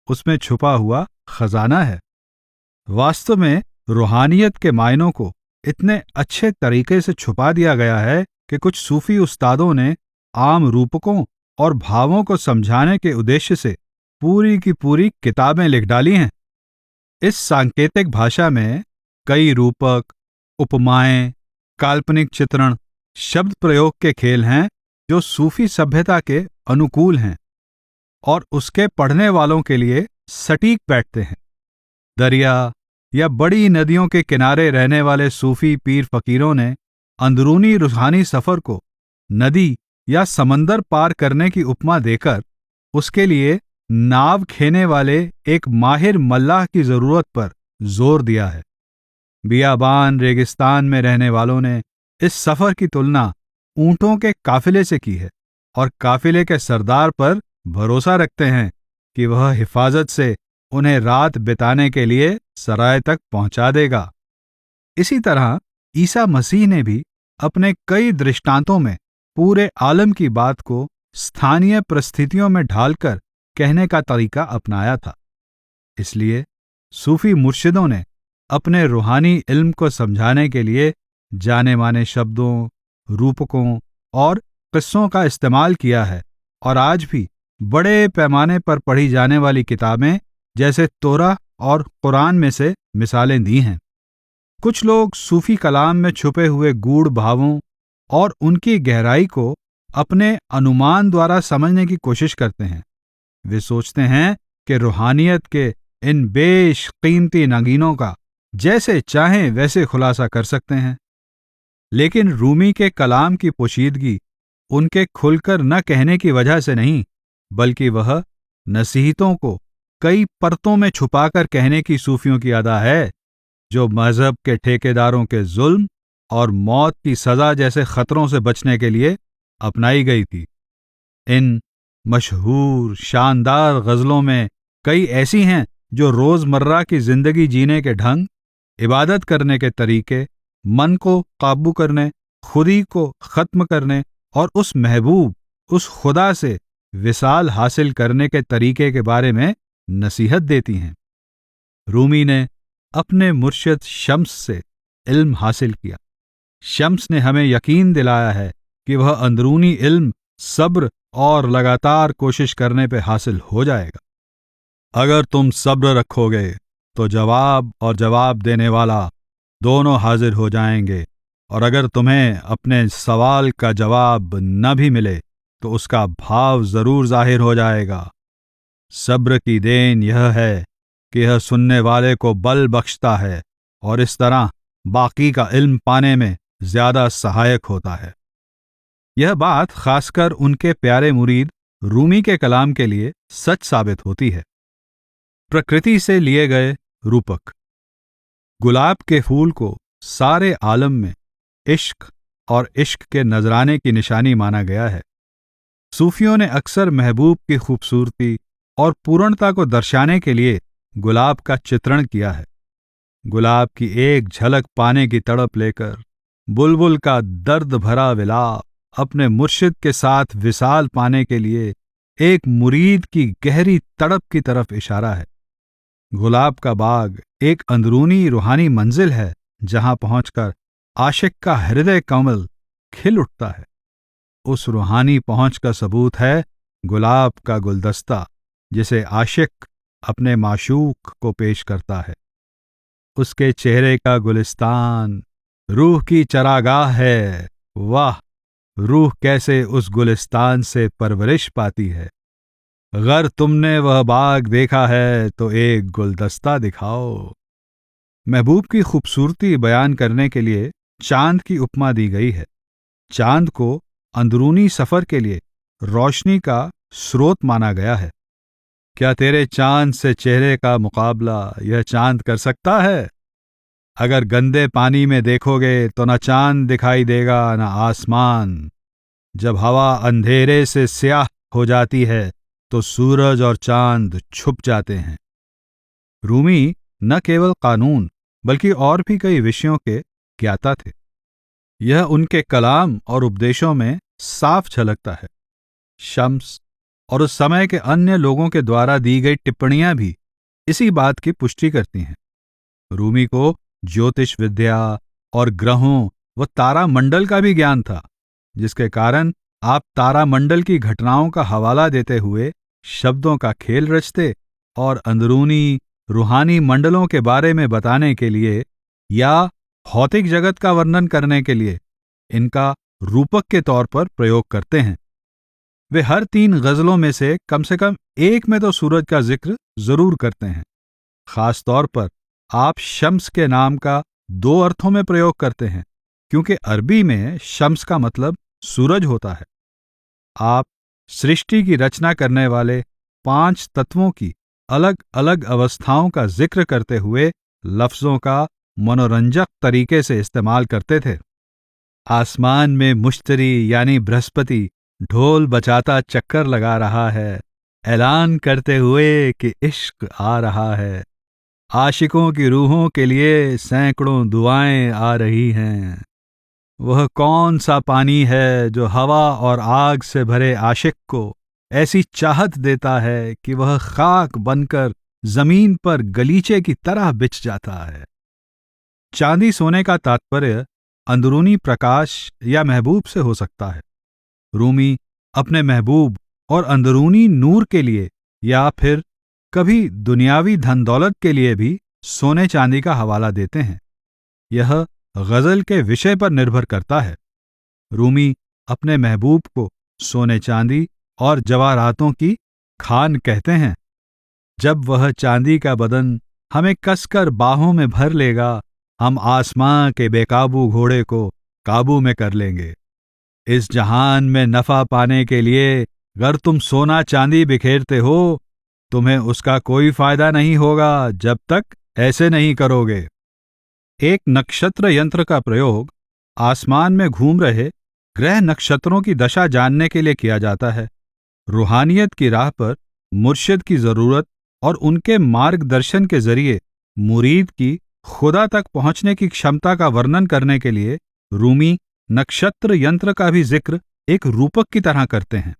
उसमें छुपा हुआ खजाना है। वास्तव में रूहानियत के मायनों को इतने अच्छे तरीके से छुपा दिया गया है कि कुछ सूफी उस्तादों ने आम रूपकों और भावों को समझाने के उद्देश्य से पूरी की पूरी किताबें लिख डाली हैं। इस सांकेतिक भाषा में कई रूपक, उपमाएं, काल्पनिक चित्रण, शब्द प्रयोग के खेल हैं जो सूफी सभ्यता के अनुकूल हैं और उसके पढ़ने वालों के लिए सटीक बैठते हैं। दरिया या बड़ी नदियों के किनारे रहने वाले सूफी पीर फकीरों ने अंदरूनी रूहानी सफर को नदी या समंदर पार करने की उपमा देकर उसके लिए नाव खेने वाले एक माहिर मल्लाह की जरूरत पर जोर दिया है। बियाबान रेगिस्तान में रहने वालों ने इस सफर की तुलना ऊंटों के काफिले से की है और काफिले के सरदार पर भरोसा रखते हैं कि वह हिफाजत से उन्हें रात बिताने के लिए सराय तक पहुंचा देगा। इसी तरह ईसा मसीह ने भी अपने कई दृष्टांतों में पूरे आलम की बात को स्थानीय परिस्थितियों में ढालकर कहने का तरीका अपनाया था। इसलिए सूफी मुर्शिदों ने अपने रूहानी इल्म को समझाने के लिए जाने माने शब्दों, रूपकों और किस्सों का इस्तेमाल किया है और आज भी बड़े पैमाने पर पढ़ी जाने वाली किताबें जैसे तोरा और कुरान में से मिसालें दी हैं। कुछ लोग सूफी कलाम में छुपे हुए गूढ़ भावों और उनकी गहराई को अपने अनुमान द्वारा समझने की कोशिश करते हैं। वे सोचते हैं कि रूहानियत के इन बेशकीमती नगीनों का जैसे चाहें वैसे खुलासा कर सकते हैं। लेकिन रूमी के कलाम की पोशीदगी उनके खुलकर न कहने की वजह से नहीं, बल्कि वह नसीहतों को कई परतों में छुपाकर कहने की सूफियों की अदा है, जो मजहब के ठेकेदारों के जुल्म और मौत की सजा जैसे खतरों से बचने के लिए अपनाई गई थी। इन मशहूर शानदार गजलों में कई ऐसी हैं जो रोजमर्रा की जिंदगी जीने के ढंग, इबादत करने के तरीके, मन को काबू करने, खुदी को खत्म करने और उस महबूब, उस खुदा से विसाल हासिल करने के तरीके के बारे में नसीहत देती हैं। रूमी ने अपने मुर्शिद शम्स से इल्म हासिल किया। शम्स ने हमें यकीन दिलाया है कि वह अंदरूनी इल्म सब्र और लगातार कोशिश करने पे हासिल हो जाएगा। अगर तुम सब्र रखोगे तो जवाब और जवाब देने वाला दोनों हाजिर हो जाएंगे, और अगर तुम्हें अपने सवाल का जवाब न भी मिले तो उसका भाव जरूर जाहिर हो जाएगा। सब्र की देन यह है कि यह सुनने वाले को बल बख्शता है और इस तरह बाकी का इल्म पाने में ज्यादा सहायक होता है। यह बात खासकर उनके प्यारे मुरीद रूमी के कलाम के लिए सच साबित होती है। प्रकृति से लिए गए रूपक। गुलाब के फूल को सारे आलम में इश्क और इश्क के नजराने की निशानी माना गया है। सूफियों ने अक्सर महबूब की खूबसूरती और पूर्णता को दर्शाने के लिए गुलाब का चित्रण किया है। गुलाब की एक झलक पाने की तड़प लेकर बुलबुल का दर्द भरा विलाप अपने मुर्शिद के साथ विसाल पाने के लिए एक मुरीद की गहरी तड़प की तरफ इशारा है। गुलाब का बाग एक अंदरूनी रूहानी मंजिल है जहां पहुंचकर आशिक का हृदय कमल खिल उठता है। उस रूहानी पहुंच का सबूत है गुलाब का गुलदस्ता जिसे आशिक अपने माशूक को पेश करता है। उसके चेहरे का गुलिस्तान रूह की चरागाह है। वाह, रूह कैसे उस गुलिस्तान से परवरिश पाती है। अगर तुमने वह बाग देखा है तो एक गुलदस्ता दिखाओ। महबूब की खूबसूरती बयान करने के लिए चांद की उपमा दी गई है। चांद को अंदरूनी सफर के लिए रोशनी का स्रोत माना गया है। क्या तेरे चांद से चेहरे का मुकाबला यह चांद कर सकता है? अगर गंदे पानी में देखोगे तो न चांद दिखाई देगा न आसमान। जब हवा अंधेरे से स्याह हो जाती है तो सूरज और चांद छुप जाते हैं। रूमी न केवल कानून बल्कि और भी कई विषयों के ज्ञाता थे। यह उनके कलाम और उपदेशों में साफ झलकता है। शम्स और उस समय के अन्य लोगों के द्वारा दी गई टिप्पणियां भी इसी बात की पुष्टि करती हैं। रूमी को ज्योतिष विद्या और ग्रहों व तारामंडल का भी ज्ञान था, जिसके कारण आप तारामंडल की घटनाओं का हवाला देते हुए शब्दों का खेल रचते और अंदरूनी रूहानी मंडलों के बारे में बताने के लिए या भौतिक जगत का वर्णन करने के लिए इनका रूपक के तौर पर प्रयोग करते हैं। वे हर 3 गजलों में से कम एक में तो सूरज का जिक्र जरूर करते हैं। खास तौर पर आप शम्स के नाम का 2 अर्थों में प्रयोग करते हैं, क्योंकि अरबी में शम्स का मतलब सूरज होता है। आप सृष्टि की रचना करने वाले 5 तत्वों की अलग अलग अवस्थाओं का जिक्र करते हुए लफ्ज़ों का मनोरंजक तरीके से इस्तेमाल करते थे। आसमान में मुश्तरी यानी बृहस्पति ढोल बजाता चक्कर लगा रहा है, ऐलान करते हुए कि इश्क आ रहा है। आशिकों की रूहों के लिए सैकड़ों दुआएं आ रही हैं। वह कौन सा पानी है जो हवा और आग से भरे आशिक को ऐसी चाहत देता है कि वह खाक बनकर जमीन पर गलीचे की तरह बिछ जाता है। चांदी सोने का तात्पर्य अंदरूनी प्रकाश या महबूब से हो सकता है। रूमी अपने महबूब और अंदरूनी नूर के लिए या फिर कभी दुनियावी धन दौलत के लिए भी सोने चांदी का हवाला देते हैं। यह गजल के विषय पर निर्भर करता है। रूमी अपने महबूब को सोने चांदी और जवाहरातों की खान कहते हैं। जब वह चांदी का बदन हमें कसकर बाहों में भर लेगा, हम आसमां के बेकाबू घोड़े को काबू में कर लेंगे। इस जहान में नफा पाने के लिए अगर तुम सोना चांदी बिखेरते हो, तुम्हें उसका कोई फायदा नहीं होगा जब तक ऐसे नहीं करोगे। एक नक्षत्र यंत्र का प्रयोग आसमान में घूम रहे ग्रह नक्षत्रों की दशा जानने के लिए किया जाता है। रूहानियत की राह पर मुर्शिद की जरूरत और उनके मार्गदर्शन के जरिए मुरीद की खुदा तक पहुंचने की क्षमता का वर्णन करने के लिए रूमी नक्षत्र यंत्र का भी जिक्र एक रूपक की तरह करते हैं।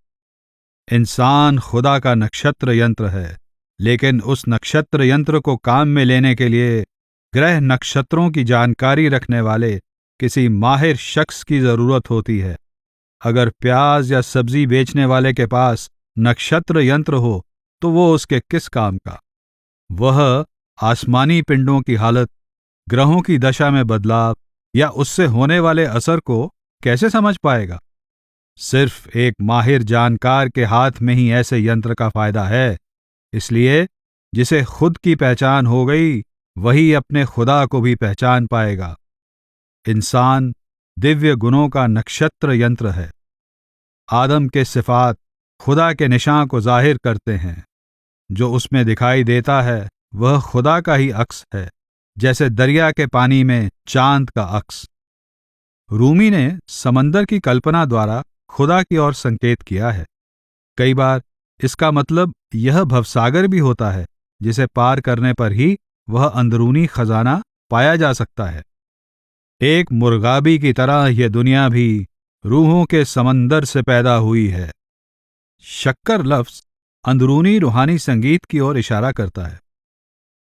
इंसान खुदा का नक्षत्र यंत्र है, लेकिन उस नक्षत्र यंत्र को काम में लेने के लिए ग्रह नक्षत्रों की जानकारी रखने वाले किसी माहिर शख्स की जरूरत होती है। अगर प्याज या सब्जी बेचने वाले के पास नक्षत्र यंत्र हो तो वो उसके किस काम का? वह आसमानी पिंडों की हालत, ग्रहों की दशा में बदलाव या उससे होने वाले असर को कैसे समझ पाएगा? सिर्फ एक माहिर जानकार के हाथ में ही ऐसे यंत्र का फायदा है। इसलिए जिसे खुद की पहचान हो गई, वही अपने खुदा को भी पहचान पाएगा। इंसान दिव्य गुणों का नक्षत्र यंत्र है। आदम के सिफात खुदा के निशान को जाहिर करते हैं। जो उसमें दिखाई देता है वह खुदा का ही अक्स है, जैसे दरिया के पानी में चांद का अक्स। रूमी ने समंदर की कल्पना द्वारा खुदा की ओर संकेत किया है। कई बार इसका मतलब यह भवसागर भी होता है, जिसे पार करने पर ही वह अंदरूनी खजाना पाया जा सकता है। एक मुर्गाबी की तरह यह दुनिया भी रूहों के समंदर से पैदा हुई है। शक्कर लफ्ज अंदरूनी रूहानी संगीत की ओर इशारा करता है।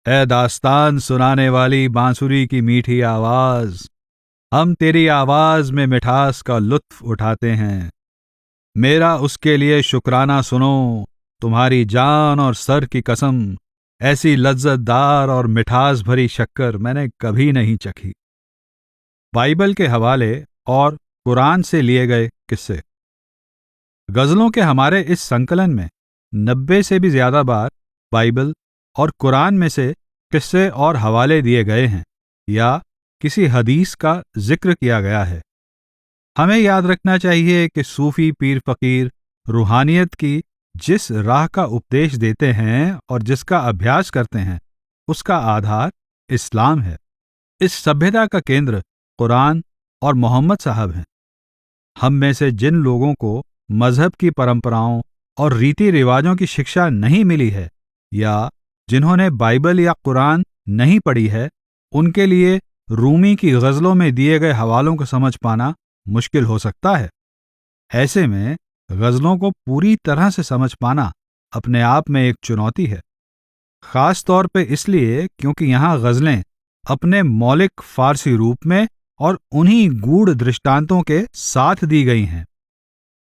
ऐ दास्तान सुनाने वाली बांसुरी की मीठी आवाज, हम तेरी आवाज में मिठास का लुत्फ उठाते हैं। मेरा उसके लिए शुक्राना सुनो, तुम्हारी जान और सर की कसम, ऐसी लज्जतदार और मिठास भरी शक्कर मैंने कभी नहीं चखी। बाइबल के हवाले और कुरान से लिए गए किस्से। गजलों के हमारे इस संकलन में 90 से भी ज्यादा बार बाइबल और कुरान में से किस्से और हवाले दिए गए हैं या किसी हदीस का जिक्र किया गया है। हमें याद रखना चाहिए कि सूफी पीर फकीर रूहानियत की जिस राह का उपदेश देते हैं और जिसका अभ्यास करते हैं, उसका आधार इस्लाम है। इस सभ्यता का केंद्र कुरान और मोहम्मद साहब हैं। हम में से जिन लोगों को मजहब की परंपराओं और रीति रिवाजों की शिक्षा नहीं मिली है या जिन्होंने बाइबल या कुरान नहीं पढ़ी है, उनके लिए रूमी की गजलों में दिए गए हवालों को समझ पाना मुश्किल हो सकता है। ऐसे में गजलों को पूरी तरह से समझ पाना अपने आप में एक चुनौती है, खास तौर पे इसलिए क्योंकि यहाँ गजलें अपने मौलिक फारसी रूप में और उन्हीं गूढ़ दृष्टांतों के साथ दी गई हैं।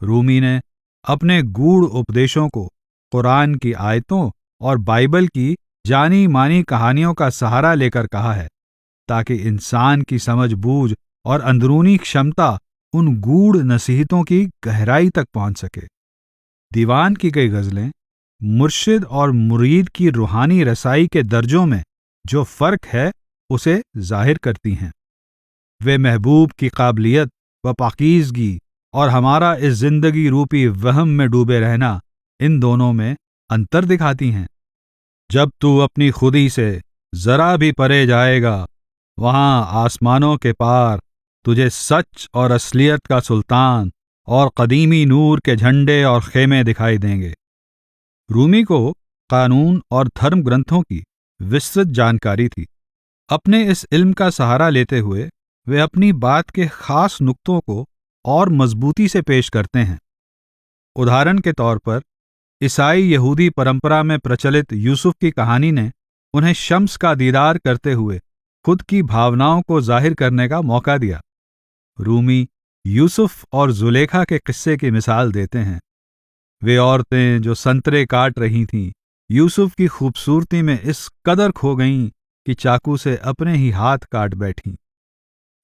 रूमी ने अपने गूढ़ उपदेशों को कुरान की आयतों और बाइबल की जानी मानी कहानियों का सहारा लेकर कहा है, ताकि इंसान की समझ बूझ और अंदरूनी क्षमता उन गूढ़ नसीहतों की गहराई तक पहुंच सके। दीवान की कई गजलें मुर्शिद और मुरीद की रूहानी रसाई के दर्जों में जो फर्क है उसे जाहिर करती हैं। वे महबूब की काबिलियत व पाकीज़गी और हमारा इस जिंदगी रूपी वहम में डूबे रहना, इन दोनों में अंतर दिखाती हैं। जब तू अपनी खुदी से जरा भी परे जाएगा, वहां आसमानों के पार तुझे सच और असलियत का सुल्तान और कदीमी नूर के झंडे और खेमे दिखाई देंगे। रूमी को कानून और धर्म ग्रंथों की विस्तृत जानकारी थी। अपने इस इल्म का सहारा लेते हुए वे अपनी बात के खास नुक्तों को और मजबूती से पेश करते हैं। उदाहरण के तौर पर ईसाई यहूदी परंपरा में प्रचलित यूसुफ की कहानी ने उन्हें शम्स का दीदार करते हुए खुद की भावनाओं को जाहिर करने का मौका दिया। रूमी यूसुफ और जुलेखा के किस्से की मिसाल देते हैं। वे औरतें जो संतरे काट रही थीं, यूसुफ की खूबसूरती में इस कदर खो गईं कि चाकू से अपने ही हाथ काट बैठीं।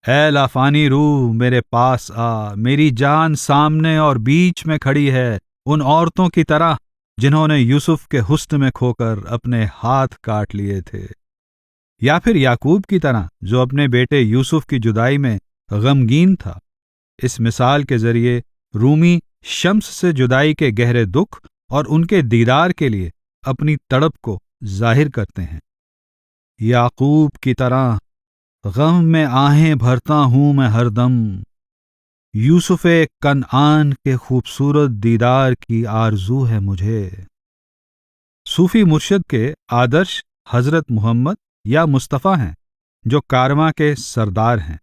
ऐ लाफानी रूह मेरे पास आ, मेरी जान सामने और बीच में खड़ी है उन औरतों की तरह जिन्होंने यूसुफ के हुस्न में खोकर अपने हाथ काट लिए थे। या फिर याकूब की तरह जो अपने बेटे यूसुफ की जुदाई में गमगीन था। इस मिसाल के जरिए रूमी शम्स से जुदाई के गहरे दुख और उनके दीदार के लिए अपनी तड़प को जाहिर करते हैं। याकूब की तरह गम में आहें भरता हूं मैं हरदम, यूसुफ़े कनआन के खूबसूरत दीदार की आरजू है मुझे। सूफी मुर्शिद के आदर्श हजरत मोहम्मद या मुस्तफ़ा हैं, जो कारवां के सरदार हैं।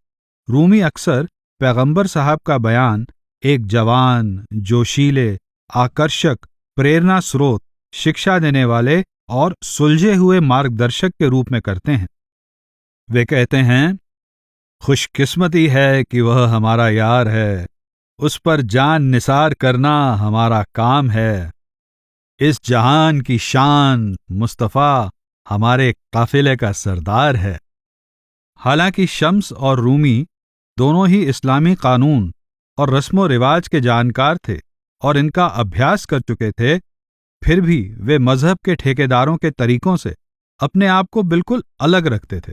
रूमी अक्सर पैगंबर साहब का बयान एक जवान, जोशीले, आकर्षक, प्रेरणा स्रोत, शिक्षा देने वाले और सुलझे हुए मार्गदर्शक के रूप में करते हैं। वे कहते हैं, खुशकिस्मती है कि वह हमारा यार है, उस पर जान निसार करना हमारा काम है। इस जहान की शान मुस्तफ़ा हमारे काफिले का सरदार है। हालांकि शम्स और रूमी दोनों ही इस्लामी कानून और रस्म रिवाज के जानकार थे और इनका अभ्यास कर चुके थे, फिर भी वे मजहब के ठेकेदारों के तरीकों से अपने आप को बिल्कुल अलग रखते थे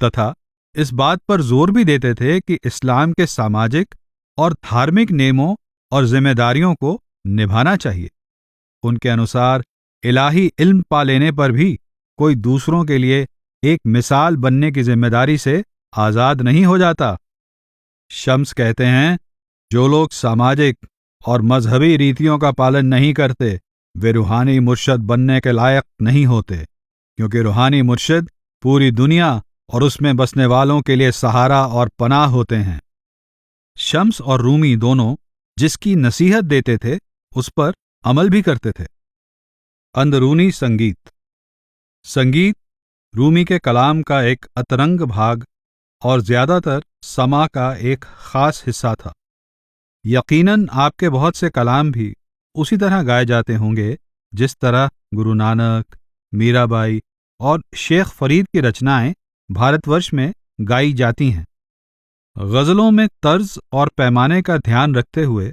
तथा इस बात पर जोर भी देते थे कि इस्लाम के सामाजिक और धार्मिक नियमों और जिम्मेदारियों को निभाना चाहिए। उनके अनुसार इलाही इल्म पा लेने पर भी कोई दूसरों के लिए एक मिसाल बनने की जिम्मेदारी से आजाद नहीं हो जाता। शम्स कहते हैं, जो लोग सामाजिक और मजहबी रीतियों का पालन नहीं करते वे रूहानी मुर्शद बनने के लायक नहीं होते, क्योंकि रूहानी मुर्शद पूरी दुनिया और उसमें बसने वालों के लिए सहारा और पनाह होते हैं। शम्स और रूमी दोनों जिसकी नसीहत देते थे उस पर अमल भी करते थे। अंदरूनी संगीत। संगीत रूमी के कलाम का एक अतरंग भाग और ज्यादातर समा का एक खास हिस्सा था। यकीनन आपके बहुत से कलाम भी उसी तरह गाए जाते होंगे जिस तरह गुरु नानक, मीराबाई और शेख फरीद की रचनाएं भारतवर्ष में गाई जाती हैं। गज़लों में तर्ज और पैमाने का ध्यान रखते हुए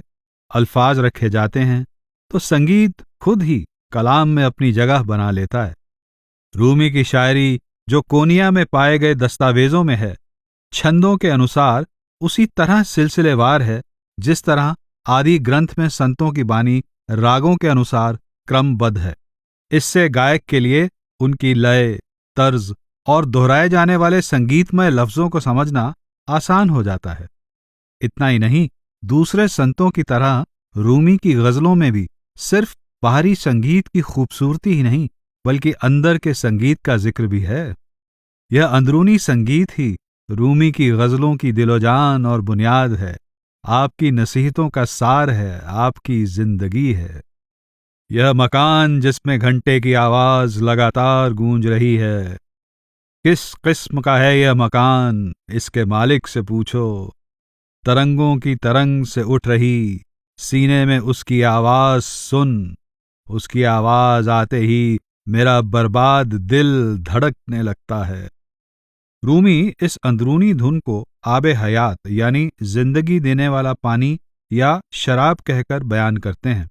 अल्फाज रखे जाते हैं, तो संगीत खुद ही कलाम में अपनी जगह बना लेता है। रूमी की शायरी जो कोनिया में पाए गए दस्तावेजों में है, छंदों के अनुसार उसी तरह सिलसिलेवार है जिस तरह आदि ग्रंथ में संतों की बानी रागों के अनुसार क्रमबद्ध है। इससे गायक के लिए उनकी लय, तर्ज और दोहराए जाने वाले संगीतमय लफ्जों को समझना आसान हो जाता है। इतना ही नहीं, दूसरे संतों की तरह रूमी की गजलों में भी सिर्फ बाहरी संगीत की खूबसूरती ही नहीं बल्कि अंदर के संगीत का जिक्र भी है। यह अंदरूनी संगीत ही रूमी की गजलों की दिलोजान और बुनियाद है, आपकी नसीहतों का सार है, आपकी जिंदगी है। यह मकान जिसमें घंटे की आवाज लगातार गूंज रही है, किस किस्म का है यह मकान, इसके मालिक से पूछो। तरंगों की तरंग से उठ रही सीने में उसकी आवाज सुन, उसकी आवाज आते ही मेरा बर्बाद दिल धड़कने लगता है। रूमी इस अंदरूनी धुन को आबे हयात यानी जिंदगी देने वाला पानी या शराब कहकर बयान करते हैं।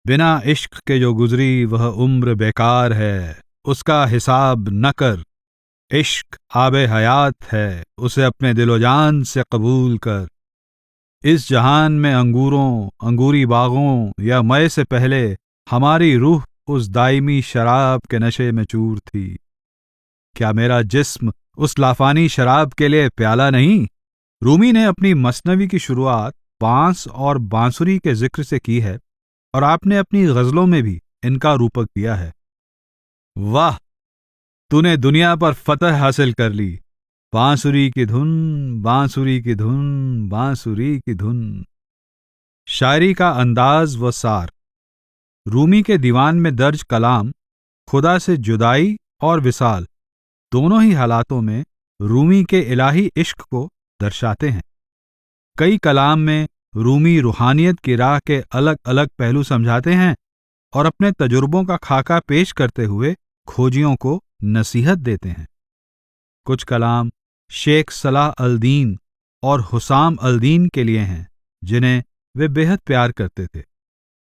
बिना इश्क के जो गुजरी वह उम्र बेकार है, उसका हिसाब न कर। इश्क आबे हयात है, उसे अपने दिलोजान से कबूल कर। इस जहान में अंगूरों, अंगूरी बागों या मय से पहले हमारी रूह उस दायमी शराब के नशे में चूर थी। क्या मेरा जिस्म उस लाफानी शराब के लिए प्याला नहीं? रूमी ने अपनी मसनवी की शुरुआत बांस और बांसुरी के जिक्र से की है और आपने अपनी गजलों में भी इनका रूपक दिया है। वाह, तूने दुनिया पर फतह हासिल कर ली। बांसुरी की धुन, बांसुरी की धुन, बांसुरी की धुन। शायरी का अंदाज व सार। रूमी के दीवान में दर्ज कलाम खुदा से जुदाई और विसाल दोनों ही हालातों में रूमी के इलाही इश्क को दर्शाते हैं। कई कलाम में रूमी रूहानियत की राह के अलग अलग पहलू समझाते हैं और अपने तजुर्बों का खाका पेश करते हुए खोजियों को नसीहत देते हैं। कुछ कलाम शेख सलाह अल दीन और हुसाम अल दीन के लिए हैं, जिन्हें वे बेहद प्यार करते थे।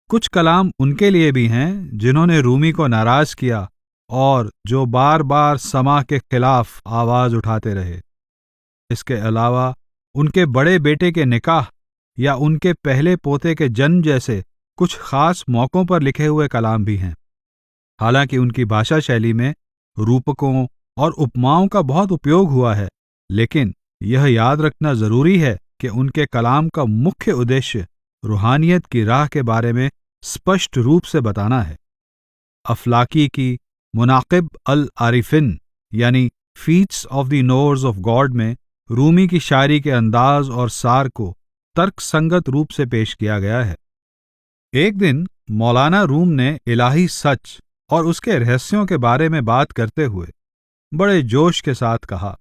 कुछ कलाम उनके लिए भी हैं जिन्होंने रूमी को नाराज किया और जो बार बार समा के खिलाफ आवाज उठाते रहे। इसके अलावा उनके बड़े बेटे के निकाह या उनके पहले पोते के जन्म जैसे कुछ खास मौकों पर लिखे हुए कलाम भी हैं। हालांकि उनकी भाषा शैली में रूपकों और उपमाओं का बहुत उपयोग हुआ है, लेकिन यह याद रखना जरूरी है कि उनके कलाम का मुख्य उद्देश्य रूहानियत की राह के बारे में स्पष्ट रूप से बताना है। अफलाकी की मुनाकिब अल आरिफिन यानी feats of the knowers of God में रूमी की शायरी के अंदाज और सार को तर्कसंगत रूप से पेश किया गया है। एक दिन मौलाना रूम ने इलाही सच और उसके रहस्यों के बारे में बात करते हुए बड़े जोश के साथ कहा,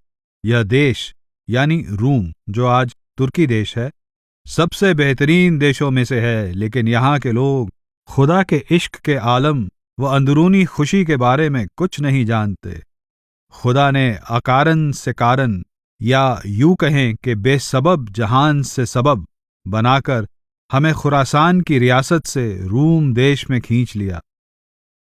यह देश यानी रूम, जो आज तुर्की देश है, सबसे बेहतरीन देशों में से है, लेकिन यहाँ के लोग खुदा के इश्क के आलम व अंदरूनी खुशी के बारे में कुछ नहीं जानते। खुदा ने अकारन से कारण या यूं कहें कि बेसबब जहान से सबब बनाकर हमें खुरासान की रियासत से रूम देश में खींच लिया।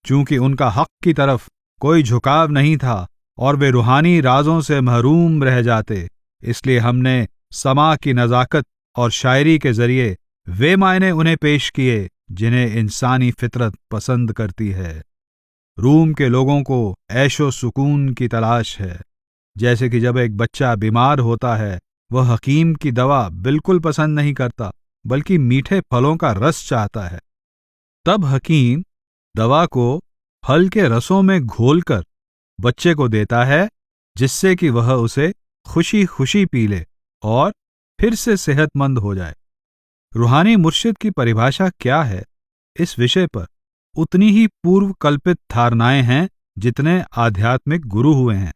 चूंकि उनका हक की तरफ कोई झुकाव नहीं था और वे रूहानी राजों से महरूम रह जाते, इसलिए हमने समा की नज़ाकत और शायरी के जरिए वे मायने उन्हें पेश किए जिन्हें इंसानी फितरत पसंद करती है। रूम के लोगों को ऐशो सुकून की तलाश है। जैसे कि जब एक बच्चा बीमार होता है, वह हकीम की दवा बिल्कुल पसंद नहीं करता, बल्कि मीठे फलों का रस चाहता है। तब हकीम दवा को फल के रसों में घोलकर बच्चे को देता है, जिससे कि वह उसे खुशी खुशी पी ले और फिर से सेहतमंद हो जाए। रूहानी मुर्शिद की परिभाषा क्या है, इस विषय पर उतनी ही पूर्व कल्पित धारणाएं हैं जितने आध्यात्मिक गुरु हुए हैं।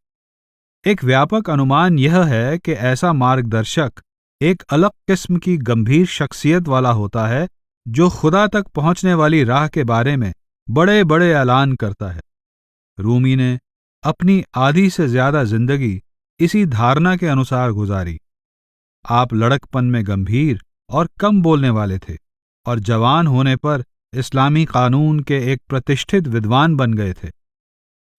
एक व्यापक अनुमान यह है कि ऐसा मार्गदर्शक एक अलग किस्म की गंभीर शख्सियत वाला होता है, जो खुदा तक पहुंचने वाली राह के बारे में बड़े बड़े ऐलान करता है। रूमी ने अपनी आधी से ज्यादा जिंदगी इसी धारणा के अनुसार गुजारी। आप लड़कपन में गंभीर और कम बोलने वाले थे और जवान होने पर इस्लामी कानून के एक प्रतिष्ठित विद्वान बन गए थे।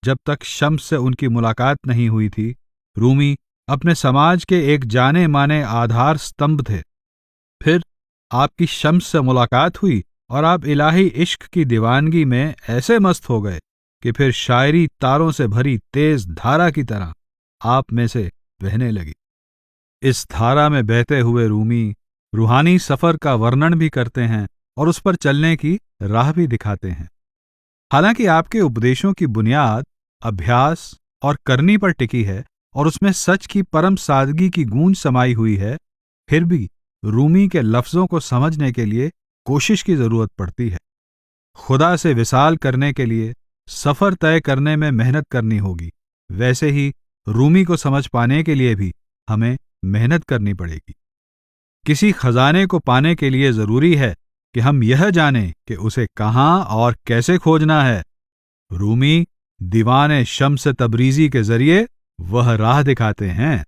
जब तक शम्स से उनकी मुलाकात नहीं हुई थी, रूमी अपने समाज के एक जाने माने आधार स्तंभ थे। फिर आपकी शम्स से मुलाकात हुई और आप इलाही इश्क की दीवानगी में ऐसे मस्त हो गए कि फिर शायरी तारों से भरी तेज धारा की तरह आप में से बहने लगी। इस धारा में बहते हुए रूमी रूहानी सफर का वर्णन भी करते हैं और उस पर चलने की राह भी दिखाते हैं। हालांकि आपके उपदेशों की बुनियाद अभ्यास और करनी पर टिकी है और उसमें सच की परम सादगी की गूंज समाई हुई है, फिर भी रूमी के लफ्जों को समझने के लिए कोशिश की जरूरत पड़ती है। खुदा से विसाल करने के लिए सफर तय करने में मेहनत करनी होगी। वैसे ही रूमी को समझ पाने के लिए भी हमें मेहनत करनी पड़ेगी। किसी खजाने को पाने के लिए जरूरी है कि हम यह जानें कि उसे कहाँ और कैसे खोजना है। रूमी दीवाने शम्स तबरीजी के जरिए वह राह दिखाते हैं।